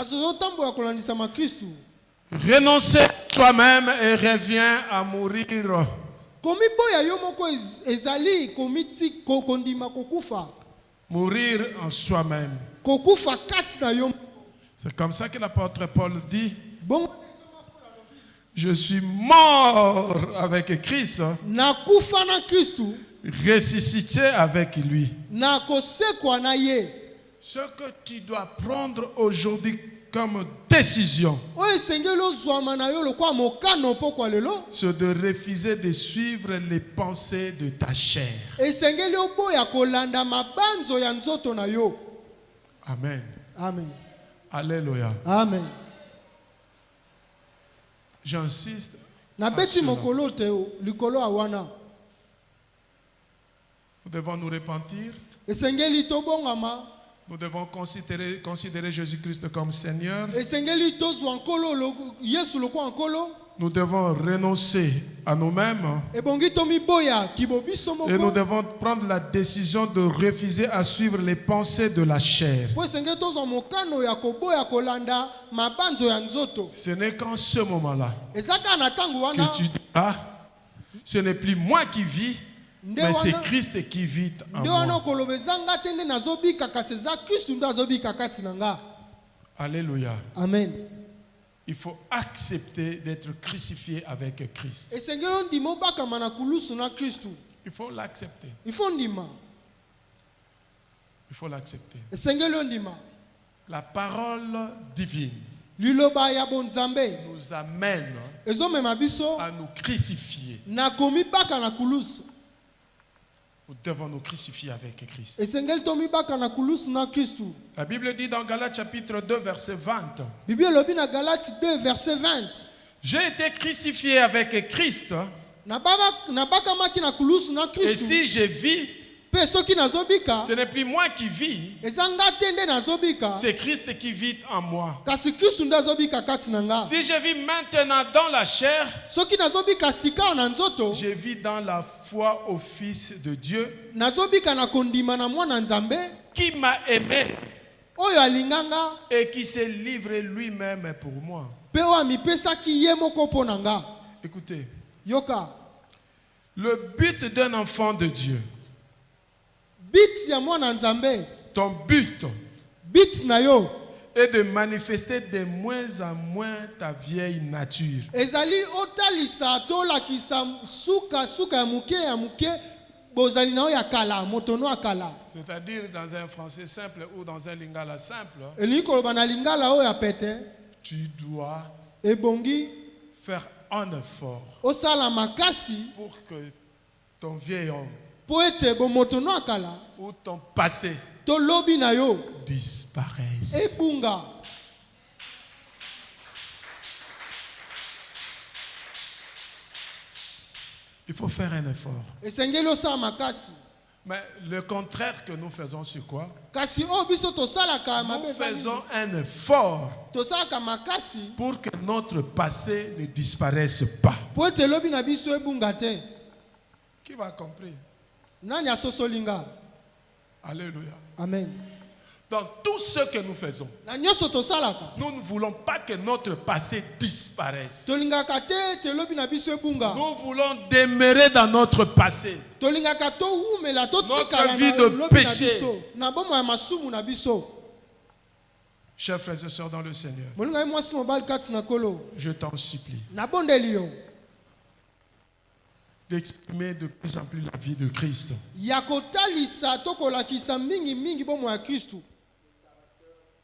Renoncer à toi-même et reviens à mourir. Mourir en soi-même. C'est comme ça que l'apôtre Paul dit: je suis mort avec Christ, ressuscité avec lui. Ce que tu dois prendre aujourd'hui comme décision, c'est de refuser de suivre les pensées de ta chair. Amen. Amen. Alléluia. Amen. J'insiste. Nous devons nous repentir. Nous devons considérer Jésus-Christ comme Seigneur. Nous devons renoncer à nous-mêmes. Et nous devons prendre la décision de refuser à suivre les pensées de la chair. Ce n'est qu'en ce moment-là que tu dis: ah, ce n'est plus moi qui vis, mais c'est Christ qui vit en moi. Alléluia. Amen. Il faut accepter d'être crucifié avec Christ. Il faut l'accepter. Il faut l'accepter. La parole divine nous amène à nous crucifier. Nous devons nous crucifier avec Christ. La Bible dit dans Galates chapitre 2 verset 20. J'ai été crucifié avec Christ. Et si je vis, ce n'est plus moi qui vis, c'est Christ qui vit en moi. Si je vis maintenant dans la chair, je vis dans la foi au Fils de Dieu qui m'a aimé et qui s'est livré lui-même pour moi. Écoutez, le but d'un enfant de Dieu, ton but est de manifester de moins en moins ta vieille nature. C'est-à-dire dans un français simple ou dans un lingala simple, tu dois faire un effort pour que ton vieil homme ou ton passé disparaisse. Il faut faire un effort. Mais le contraire que nous faisons, c'est quoi? Nous faisons un effort pour que notre passé ne disparaisse pas. Qui va compris? Alléluia. Amen. Dans tout ce que nous faisons, nous ne voulons pas que notre passé disparaisse. Nous voulons demeurer dans notre passé. Notre vie de péché. Chers frères et sœurs dans le Seigneur, je t'en supplie d'exprimer de plus en plus la vie de Christ.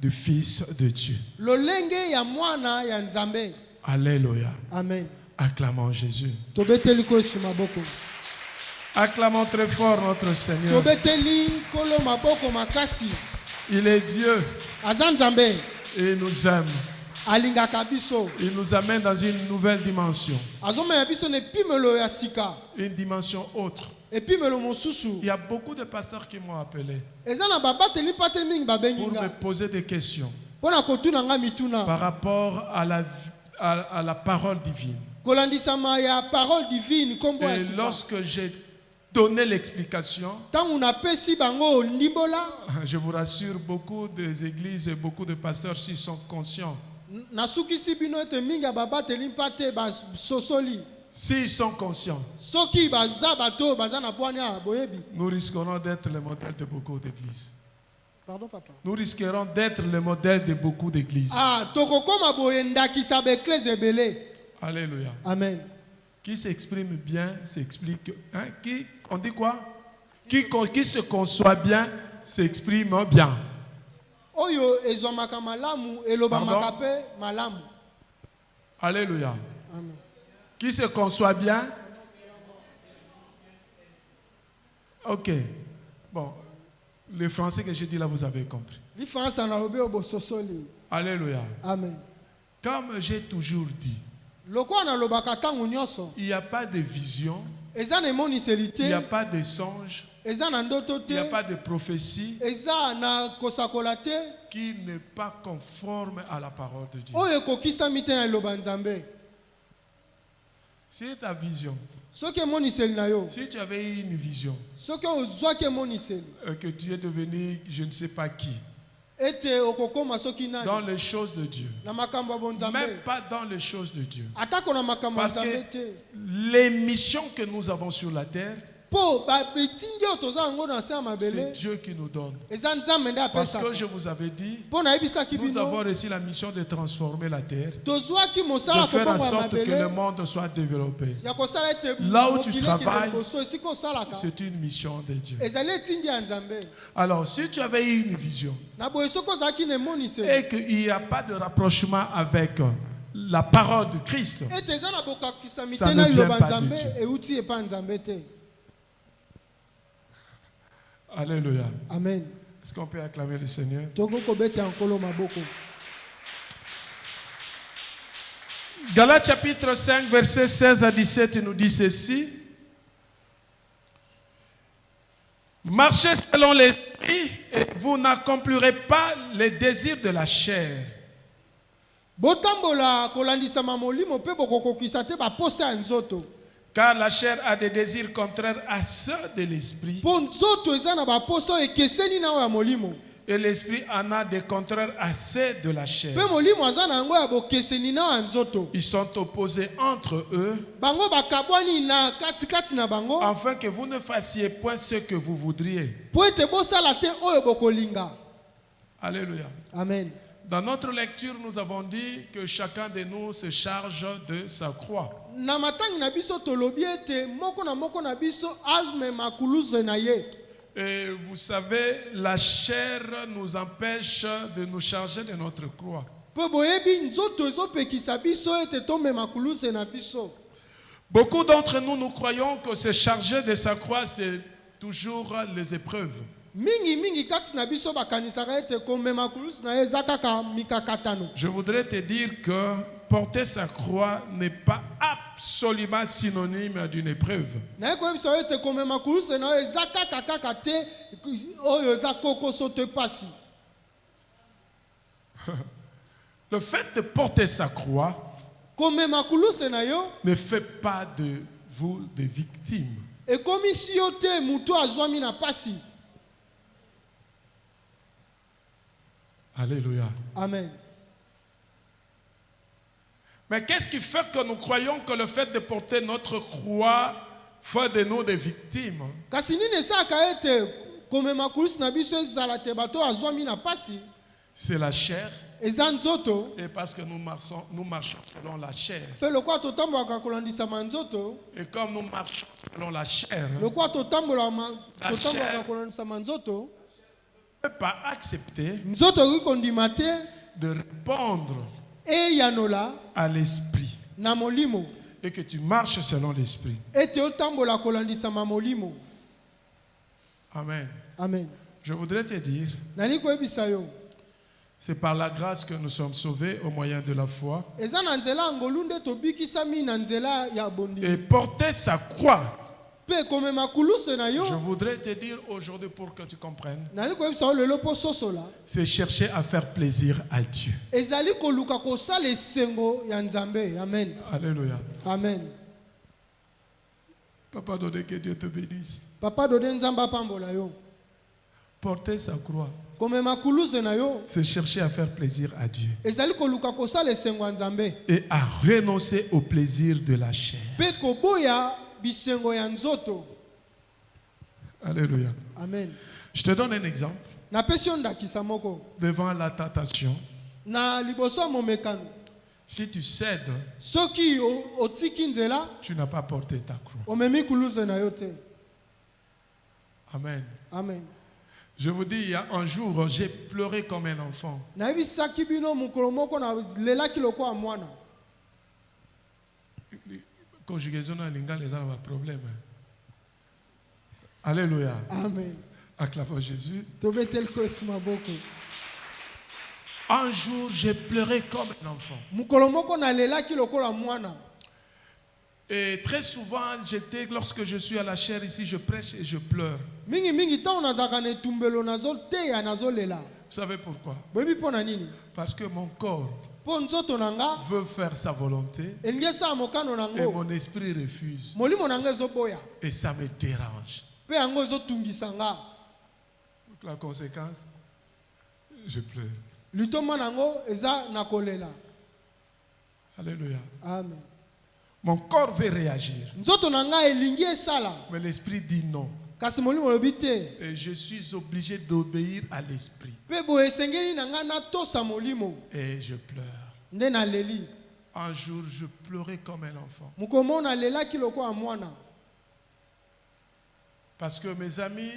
Du Fils de Dieu. Alléluia. Amen. Acclamons Jésus. Acclamons très fort notre Seigneur. Il est Dieu. Et il nous aime. alingaka biso. Il nous amène dans une nouvelle dimension. Azomaya biso ne pimelo ya sika. Une dimension autre. Et pimelo mosusu. Il y a beaucoup de pasteurs qui m'ont appelé Eza na babateli pate mingi pour babenginga. me poser des questions Pona kotuna nga mituna. par rapport à la parole divine. Kolandisama ya parole divine kombo ya Et sika. lorsque j'ai donné l'explication, Tangu na pesi bango ndimbola. je vous rassure, beaucoup des églises et beaucoup de pasteurs s'y sont conscients. Nasukisi bino ete mingi babateli pate ba sosoli. S'ils sont conscients, Soki baza bato baza na bwani ya boyebi. nous risquerons d'être le modèle de beaucoup d'églises. Pardon papa. Nous risquerons d'être le modèle de beaucoup d'églises. Ah, tokokoma boye ndakisa ba eklese ebele. Alléluia. Amen. Qui s'exprime bien, s'explique. Hein? On dit quoi? Qui se conçoit bien, s'exprime bien. Oyo ezomaka malamu elobamaka pe malamu. Alléluia. Amen. Qui se conçoit bien? Ok. Bon, le français que j'ai dit là, vous avez compris. Li France na lobe obo sosoli. Alléluia. Amen. Comme j'ai toujours dit, Lokwa na lobaka tangu nyonso. il n'y a pas de vision, Eza na il n'y a moniselite. pas de songe, Eza na ndoto il n'y a te. pas de prophétie Eza na kosakola te. qui n'est pas conforme à la parole de Dieu. Oyo ekokisami te na liloba nzambe. C'est ta vision. Soki emoniseli na yo. Si tu avais eu une vision Soki ozwaki emoniseli. que tu es devenu je ne sais pas qui, Ete okokoma soki nani. dans les choses de Dieu, Na makambo ya bonzambe. même pas dans les choses de Dieu. Atako na makambo ya Parce nzambe que te. les missions que nous avons sur la terre, Po ba betindi oyo toza yango na se ya c'est mabele. Dieu qui nous donne. Eza nzambe nde Parce apesaka. que je vous avais dit, Mpo nayebisaki nous avons bino. reçu la mission de transformer la terre, Tozwaki de mosala faire en kobongo ya sorte que le mabele. monde soit développé. Ya kosala ete Là où tu mokili travailles, ekende liboso esika osalaka. C'est une mission de Dieu. Ezali etindi ya nzambe. Alors, si tu avais eu une vision Na boye soki ozalaki na emoniseli. et qu'il n'y a pas de rapprochement avec la parole de Christ, Ete eza na bokakisami Ça te ne na vient liloba pas de nzambe Dieu. euti epa nzambe te. alléluia. Amen. Est-ce qu'on peut acclamer le Seigneur? Toko kobeta nkolo maboko. Galates chapitre 5, versets 16 à 17 nous dit ceci. Marchez selon l'esprit et vous n'accomplirez pas les désirs de la chair. Botambola kolandisama molimo pe bokokokisa te baposa ya nzoto. Car la chair a des désirs contraires à ceux de l'esprit. Po nzoto eza na baposa oyo ekeseni na oyo ya molimo. Et l'esprit en a des contraires à ceux de la chair. Pe molimo aza na yango ya bokeseni na oyo ya nzoto. Ils sont opposés entre eux, Bango bakabwani na katikati na bango. afin que vous ne fassiez point ce que vous voudriez. Po ete bosala te oyo bokolinga. Alléluia. Amen. Dans notre lecture, nous avons dit que chacun de nous se charge de sa croix. Na matangi na biso tolobi ete moko na biso azmema kuluze na ye. Et vous savez, la chair nous empêche de nous charger de notre croix. Po boyebi nzoto ezopekisa biso ete tomema kuluze na biso. Beaucoup d'entre nous, nous croyons que se charger de sa croix, c'est toujours les épreuves. Mingi kati na biso bakanisaka ete komema kuluze na ye eza kaka mikakatano. Je voudrais te dire que porter sa croix n'est pas absolument synonyme d'une épreuve. Na ye koyebisa yo ete komema kuluze na yo eza kaka te oyo eza kokoso te pasi. Le fait de porter sa croix Komema kuluze na yo ne fait pas de vous des victimes. ekomisi yo te mutu azwami na pasi. Alléluia. Amen. Mais qu'est-ce qui fait que nous croyons que le fait de porter notre croix fait de nous des victimes? Kasi nini esaka ete komema kuluze na biso ezala te bato azwami na pasi. C'est la chair. Eza nzoto. Et parce que nous marchons selon la chair. Pe lokwa totambolaka kolandisama nzoto. Et comme nous marchons selon la chair, on Lokwa totambolaka chair. kolandisama nzoto. ne peut pas accepter Nzoto okoki kondima te de répondre eyanola à l'esprit. na molimo. Et que tu marches selon l'esprit. Ete otambola kolandisama molimo. Amen. Amen. Je voudrais te dire, Nani koyebisa yo. C'est par la grâce que nous sommes sauvés au moyen de la foi. eza na nzela ngolu nde tobikisami na nzela ya Et bondimi porter sa croix. mpe komema kuluse na yo Je voudrais te dire aujourd'hui pour que tu comprennes. nali koyebisa yo lelo mpo sosola C'est chercher à faire plaisir à Dieu. ezali koluka kosala esengo ya nzambe. Amen, Alléluia. amen. Papa donné, que Dieu te bénisse. Papa dode nzambe apambola yo. Porter sa croix. komema kuluse na yo C'est chercher à faire plaisir à Dieu. ezali koluka kosala esengo ya nzambe Et à renoncer au plaisir de la chair. mpe koboya bisengo ya nzoto. Alléluia. Amen. Je te donne un exemple. napesi yo ndakisa moko Devant la tentation, na liboso ya momekano. si tu cèdes, soki otiki nzela tu n'as pas porté ta croix. omemi kuluse na yo te. Amen. Amen. Je vous dis, il y a un jour, j'ai pleuré comme un enfant. nayebisaki bino mokolo moko na lelaki lokola mwana. Conjugaison dans l'ingale est dans un problème. Alléluia. Amen. Acclamons Jésus. tobeteli kosi maboko. Un jour, j'ai pleuré comme un enfant. mokolo moko nalelaki lokola mwana. Et très souvent, lorsque je suis à la chair ici, je prêche et je pleure. mingi ntango nazalaka na etumbelo nazoteya nazolela. Vous savez pourquoi? boyebi mpo na nini? Parce que mon corps mpo nzoto na nga veut faire sa volonté elingi esala mokano na et yango. mon esprit refuse. molimo na nga ezoboya Et ça me dérange. mpe yango ezotungisa nga. Donc la conséquence, je pleure. litoma na yango eza na kolela. Alléluia. Amen. Mon corps veut réagir. nzoto na nga elingi esala Mais l'esprit dit non. kasi molimo olobi te. Et je suis obligé d'obéir à l'esprit. mpe boye esengeli na nga natosa molimo Et je pleure. nde naleli. Un jour, je pleurais comme un enfant. mokomo nalelaki lokola mwana. Parce que mes amis,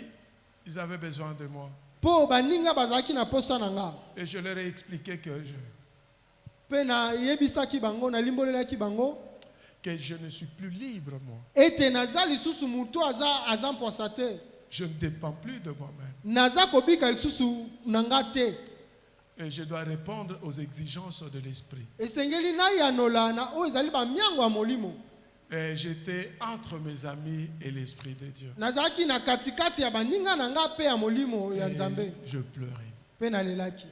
ils avaient besoin de moi. mpo baninga bazalaki na posa na nga. Et je leur ai expliqué que mpe nayebisaki bango nalimbolelaki bango je ne suis plus libre, moi. ete naza lisusu motu aza mposa te. Je ne dépends plus de moi-même. naza kobika lisusu na nga te. Et je dois répondre aux exigences de l'esprit. esengeli nayanola na oyo ezali bamiango ya molimo. Et j'étais entre mes amis et l'esprit de Dieu. nazalaki na katikati ya baninga na nga mpe ya molimo ya Et nzambe. je pleurais. mpe nalelaki.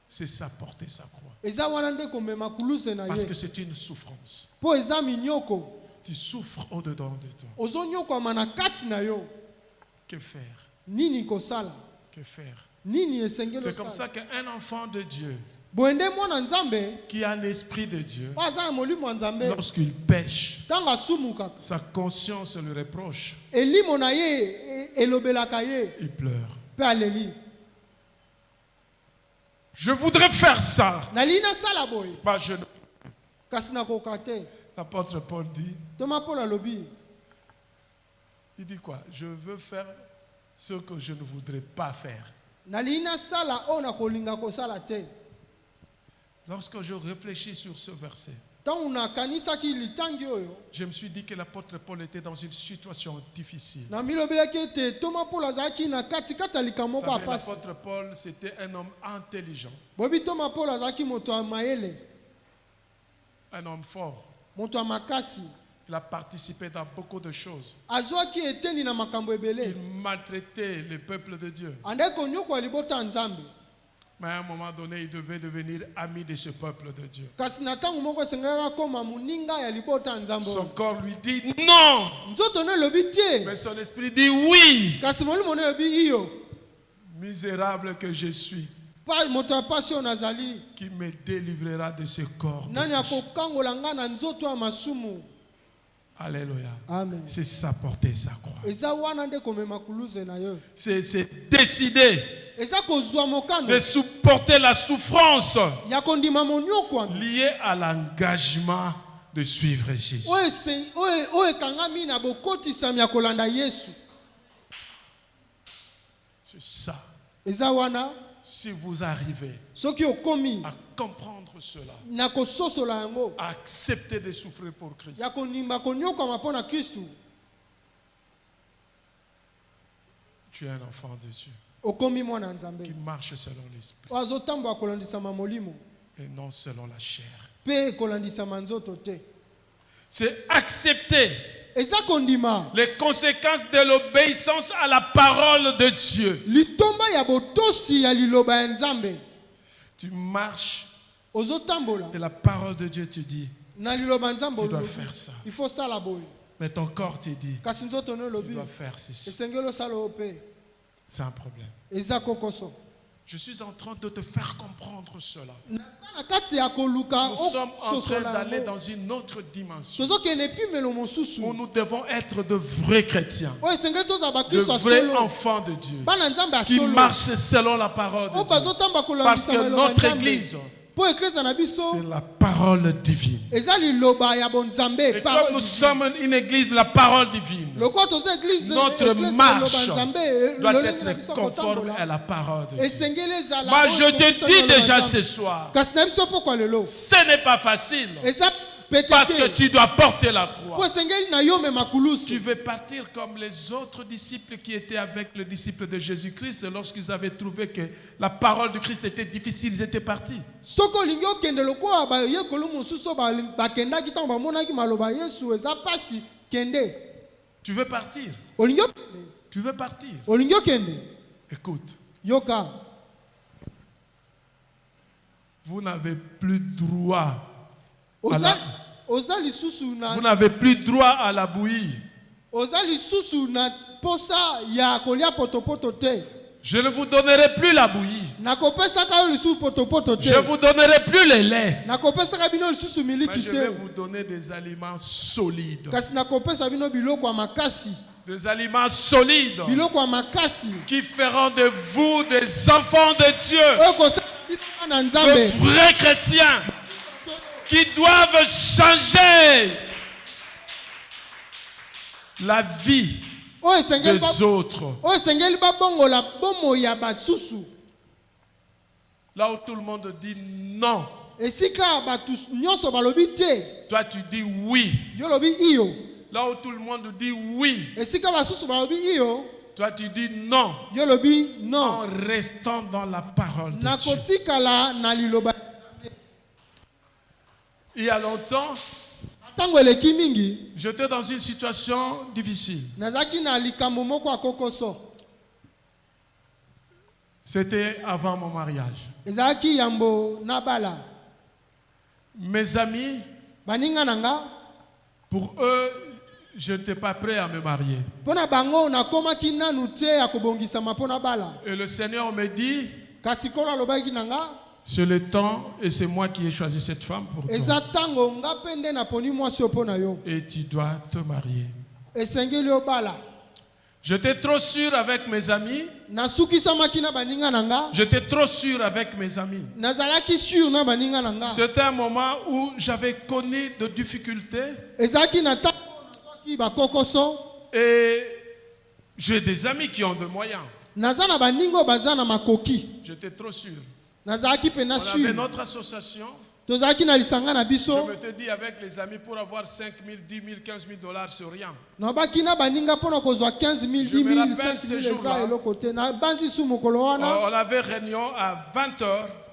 C'est ça, porter sa croix. eza wana nde komema kuluse na Parce ye. que c'est une souffrance. mpo eza minyoko. Tu souffres au-dedans de toi. ozonyokwama na kati na yo. Que faire? nini kosala? Que faire? nini esengeli C'est comme osala? ça qu'un enfant de Dieu boye nde mwana nzambe qui a l'esprit de Dieu, oyo aza na molimo ya nzambe lorsqu'il pêche, ntango asumukaka sa conscience le reproche, elimo na ye elobelaka ye il pleure. mpe aleli. Je voudrais faire ça. nalingi nasala boye Bah, je ne- kasi nakoka te. L'apôtre Paul dit, toma mpona alobi il dit quoi? Je veux faire ce que je ne voudrais pas faire. nalingi nasala oyo nakolinga kosala te. Lorsque je réfléchis sur ce verset, ntango nakanisaki litangi oyo je me suis dit que l'apôtre Paul était dans une situation difficile. namilobelaki ete toma mpolo azalaki na katikati ya likambo Vous moko ya savez, pasi. l'apôtre Paul, c'était un homme intelligent, boyebi toma mpolo azalaki moto ya mayele, un homme fort. moto ya makasi. Il a participé dans beaucoup de choses. azwaki eteni na makambo Il ebele. maltraitait le peuple de Dieu. andaki konyokwa libota ya nzambe. Mais à un moment donné, il devait devenir ami de ce peuple de Dieu. kasi na ntango moko esengelaka koma moninga ya libota ya nzambe Son oyo. corps lui dit non, nzoto no elobi te, mais son esprit dit oui. kasi molimo no elobi iyo. Misérable que je suis, moto ya pasi oyo nazali, qui me délivrera de ce corps de nani péché. akokangola nga na nzoto ya masumu. Alléluia. Amen. C'est ça, porter sa croix. eza wana nde komema kuluse na yo. C'est décider eza kozwa mokano de supporter la souffrance ya kondima monyokwami liée à l'engagement de suivre Jésus. oyo ekangami na bokotisami ya kolanda Yesu. C'est ça. eza wana Si vous arrivez soki okomi à comprendre cela, na kososola yango à accepter de souffrir pour Christ, ya kondima konyokwama mpo na Kristu, tu es un enfant de Dieu. okomi mwana nzambe qui marche selon l'esprit azotambola kolandisama molimo et non selon la chair. mpe kolandisama nzoto te. C'est accepter eza kondima les conséquences de l'obéissance à la parole de Dieu. litomba ya botosi ya liloba ya nzambe. Tu marches ozotambola et la parole de Dieu te dit, na liloba nzambe tu dois olobi, faire ça. il faut sala boye Mais ton corps te dit, kasi nzoto no tu elobi dois faire ceci. esengeli osala oyo mpe C'est un problème. eza kokoso. Je suis en train de te faire comprendre cela. naza na kati ya koluka Nous sommes en train ososola d'aller yango dans une autre dimension tozokende epimelo mosusu où nous devons être de vrais chrétiens, oyo esengeli tozala de bakristo ya vrais solo enfants de Dieu, bana nzambe ya qui solo marchent selon la parole oyo de Dieu. bazotamba Parce kolambisa que maloba notre nzambe église, mpo eklesa na biso c'est la parole divine. eza liloba ya bonzambe Et comme nous sommes une église de la parole divine, lokola toza eglise notre eklesa marche liloba nzambe doit lolenge na être biso conforme kotambola à la parole de Dieu. esengeli ezala Moi, oyo je te ekokisa dis liloba déjà nzambe. ce soir, kasi na biso pokwa lelo ce n'est pas facile. eza pete Parce que te tu dois porter la po croix. esengeli na yo mema Tu kulusu veux partir comme les autres disciples qui étaient avec le disciple de Jésus-Christ lorsqu'ils avaient trouvé que la parole de Christ était difficile, ils étaient partis. soki olingi okende lokola bayekoli mosusu oyo bakendaki ntango bamonaki maloba ya yesu eza pasi kende Tu veux partir. olingi okende Tu veux partir. olingi okende Écoute, yoka vous n'avez plus droit à la, oza lisusu vous na n'avez plus droit à la bouillie. oza lisusu na posa ya kolia potopoto te Je ne vous donnerai plus la bouillie. nakopesaka yo lisusu potopoto Je te ne vous donnerai plus le lait. nakopesaka bino lisusu Mais miliki je vais te vous donner des aliments solides. kasi nakopesa bino biloko ya makasi Des aliments solides biloko ya makasi qui feront de vous des enfants de Dieu. oyo kosala bino na De nzambe vrais chrétiens qui doivent changer la vie oyo esengeli des autres. oyo esengeli babongola bomoi ya basusu Là où tout le monde dit non, esika bato nyonso balobi te toi tu dis oui. yo lobi iyo Là où tout le monde dit oui, esika basusu balobi iyo toi tu dis non. yo lobi En non restant dans la parole de Dieu. nakotikala na liloba Il y a longtemps, ntango eleki mingi j'étais dans une situation difficile. nazalaki na likambo moko ya kokoso C'était avant mon mariage. ezalaki yambo nabala Mes amis, baninga na nga pour eux, je n'étais pas prêt à me marier. mpo na bango nakomaki nanu te ya kobongisama mpo na bala Et le Seigneur me dit, kasi kolo alobaki na nga c'est le temps et c'est moi qui ai choisi cette femme pour eza toi. ntango nga mpe nde naponi mwasi yo mpo na yo Et tu dois te marier. esengeli yo bala J'étais trop sûr avec mes amis. nasukisamaki na baninga na nga J'étais trop sûr avec mes amis. nazalaki sur na baninga na nga C'était un moment où j'avais connu de difficultés ezalaki na ntango nazwaki bakokoso et j'ai des amis qui ont de moyens. naza na baninga oyo baza na makoki J'étais trop sûr. nazalaki mpe na On avait sur notre association. tozalaki na lisanga na Je biso me te dis avec les amis pour avoir 5 000, 10 000, 15 000 dollars, c'est rien. nabaki na baninga mpo na kozwa 15 000 10 Je me 000 rappelle 5 ce 000 jour-là. eza eloko te nabandi su mokolo wana On avait réunion à 20 h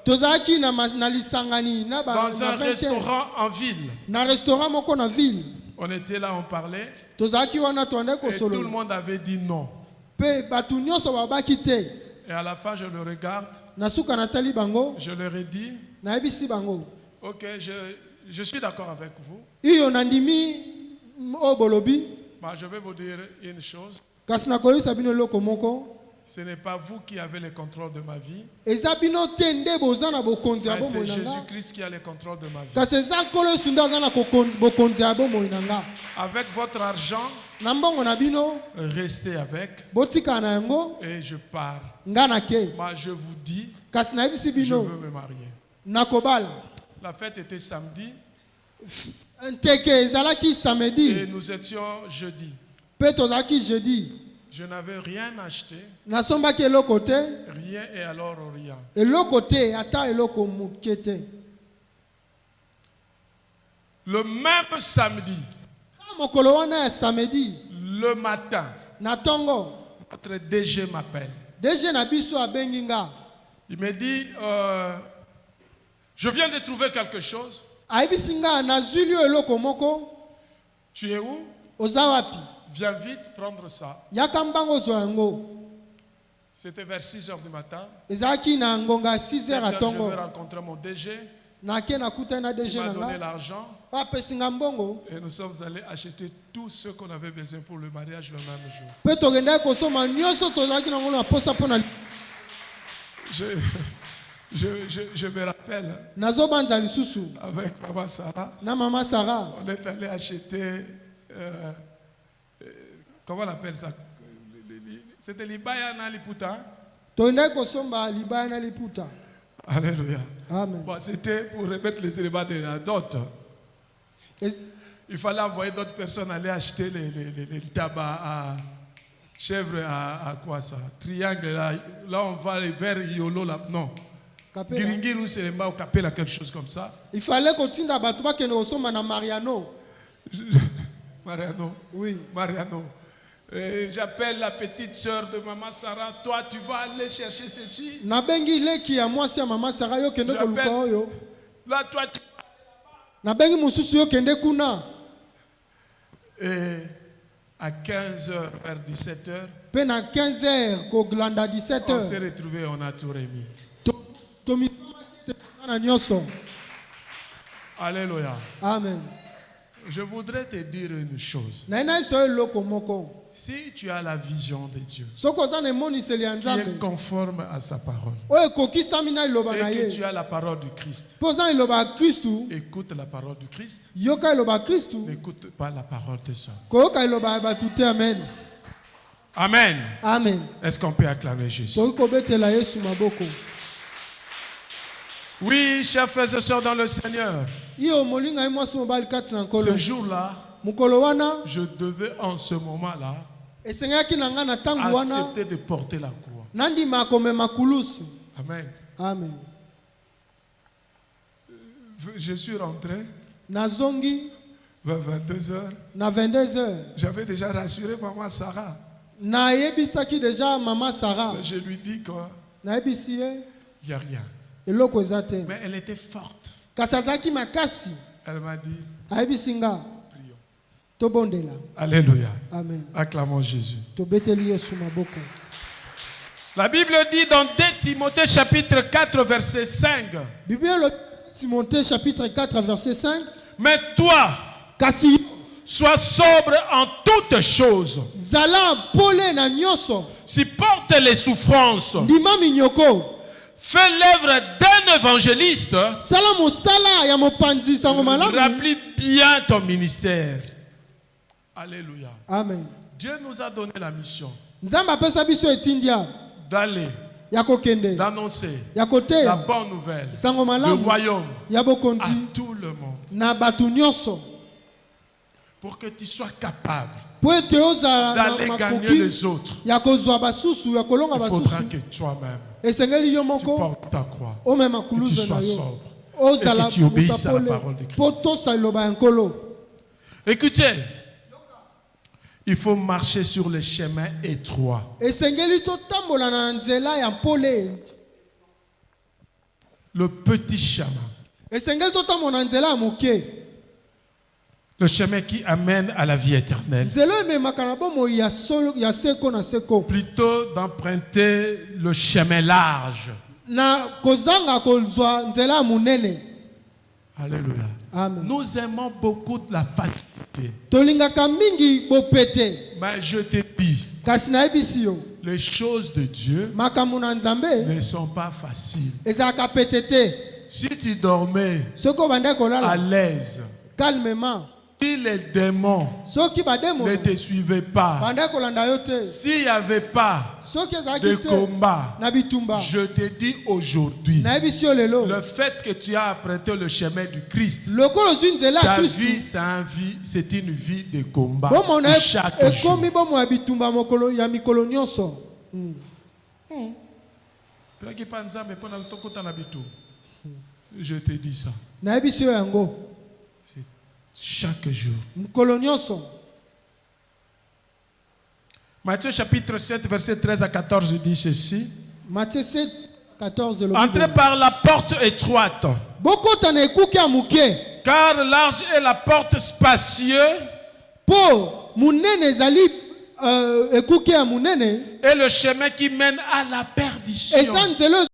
tozalaki na lisangani na dans un 20 heures. restaurant en ville. na restaurant moko na ville On était là, on parlait. tozalaki wana twande Et tout le kosolola monde avait dit non. mpe bato nyonso babaki te Et à la fin, je le regarde. na suka natali bango Je leur ai dit, nayebisi bango ok, je suis d'accord avec vous. iyo nandimi oyo bolobi Bah, je vais vous dire une chose. kasi nakoyebisa bino eloko moko Ce n'est pas vous qui avez le contrôle de ma vie. eza bino te nde boza na bokonzi ya Mais c'est bomoi na nga Jésus-Christ qui a le contrôle de ma vie. kasi eza nkolo yesu nde aza na bokonzi ya bomoi na nga Avec votre argent, na mbongo na bino restez avec botikala na yango et je pars. nga nake Moi, je vous dis, kasi nayebisi je bino veux me marier. nakobala La fête était samedi nteke ezalaki et samedi nous étions jeudi. mpe tozalaki jeudi Je n'avais rien acheté, nasombaki eloko te rien et alors rien. eloko te ata eloko moke te Le même samedi, kala mokolo wana ya samedi le matin, na ntongo notre DG m'appelle. DG na biso abengi nga. Il me dit, je viens de trouver quelque chose. Ayebisi nga nazwi li eloko moko. Tu es où? Oza wapi? Viens vite prendre ça. Yaka mbango zwa yango. C'était vers 6 heures du matin. Ezalaki na ngonga 6 7 heures heures, atongo. je vais rencontrer mon DG. Nake nakutana na Il DG m'a na donné nga. l'argent. Apesi nga mbongo. Et nous sommes allés acheter tout ce qu'on avait besoin pour le mariage le même jour. Pe tokendaki kosomba nyonso tozalaki nango na posa mpona Je me rappelle, nazobanza lisusu avec Maman Sarah, na mama Sarah. on est allé acheter, comment on appelle ça? C'était l'Ibaya na Liputa. Tokendaki kosomba libaya na liputa. Alléluia. Amen. Bon, c'était pour remettre les éléments de la dot. Es- Il fallait envoyer d'autres personnes aller acheter les tabacs à chèvre, à quoi ça? Triangle, là on va vers Yolo, là, non. Kapela. Giringiru, c'est au Capella, quelque chose comme ça. Il fallait kotinda bato bakende kosomba na Mariano. Mariano. Oui. Mariano. Et j'appelle la petite sœur de Maman Sarah. Toi, tu vas aller chercher ceci. Nabengi leki ya mwasi ya mama Sarah yo kende koluka oyo. Là, toi, tu... Nabengi mususu yo kende kuna. Et à 15h, vers 17h, Pe na 15h koglanda on s'est 17h. retrouvés, on a tout remis. Tomi na nyonso. Alléluia. Amen. Je voudrais te dire une chose. Na ina biso eloko moko. Si tu as la vision de Dieu, Soko oza na emoniseli ya qui est Nzambe. conforme à sa parole, Oyo ekokisami na liloba na et que tu ye. as la parole du Christ, Mpo oza na liloba ya Kristu. écoute la parole du Christ, Yoka liloba ya Kristu. n'écoute pas la parole des hommes. Koyoka liloba ya bato te. Amen. Amen. Amen. Est-ce qu'on peut acclamer Jésus? Toki kobetela Yesu maboko. Oui, chers frères et sœurs dans le Seigneur, Iyo molinga ye mwasi mobali kati na nkolo. ce jour-là, Mokolo wana je devais en ce moment-là esengaki na nga na ntango wana accepter de porter la croix. nandima komema kulusu. Amen. Amen. Je suis rentré Nazongi vers 22h. na 22h. J'avais déjà rassuré Maman Sarah. Nayebisaki deja mama Sarah. Je lui dis qu'il Nayebisi ye n'y a rien. eloko eza te. Mais elle était forte. Kasi azalaki makasi. Elle m'a dit, Ayebisi nga prions. tobondela. Alléluia. Amen. Acclamons Jésus. Tobeteli Yesu maboko. La Bible dit dans 2 Timothée chapitre 4 verset 5. Bible elobi Timothée chapitre 4 verset 5. Mais toi, Kasi sois sobre en toutes choses. zala pole na nyonso. Supporte les souffrances. Ndima minyoko. Fais l'œuvre d'un évangéliste. Sala mosala ya mopanzi sango malamu. Remplis bien ton ministère. Alléluia. Amen. Dieu nous a donné la mission Nzambe apesa biso etindia d'aller, ya kokende d'annoncer ya la koteya bonne nouvelle sango du malamu royaume ya à bokonzi tout le monde. na bato nyonso. Pour que tu sois capable Po ete ozala d'aller na gagner makoki les autres, ya kozwa basusu ya kolonga il faudra basusu. que toi-même Esengeli yo tu moko portes ta croix, omema que tu kuluze na sois yo. sobre Ozala et que tu obéisses à la mutapole parole de Christ. po tosa liloba ya nkolo. Écoutez, il faut marcher sur les chemins étroits. Esengeli totambola na nzela ya mpole. Le petit chemin, Esengeli totambola na nzela ya moke. le chemin qui amène à la vie éternelle. Nzela ememaka na bomoi ya seko na seko. Plutôt d'emprunter le chemin large. Na kozanga kozwa nzela ya munene. Alléluia. Amen. Nous aimons beaucoup de la facilité. Tolingaka mingi bopete. Mais je te dis, Kasi nayebisi yo les choses de Dieu makambo na Nzambe ne sont pas faciles. ezalaka pete te. Si tu dormais Soki obandaki à kolala l'aise, calmement, si les démons soki bademo ne te suivaient pas, bandaki kolanda yo te, s'il n'y avait pas soki de ezalaki te combat, na bitumba, je te dis aujourd'hui, nayebisi yo lelo le fait que tu as emprunté le chemin du Christ, lokola ozwi nzela ya ta vie, Kristu c'est une vie de combat bomoi na chaque jour. ekomi bomoi ya bitumba mokolo ya mikolo nyonso. Je te dis ça. Nayebisi yo yango C'est chaque jour. mikolo nyonso. Matthieu chapitre 7, verset 13 à 14 dit ceci. Matthieu 7, 14. Entrez par la porte étroite, Bokota na ekuke ya muke. car large est la porte spacieuse Po munene ezali ekuke ya munene. et le chemin qui mène à la perdition. Eza nzela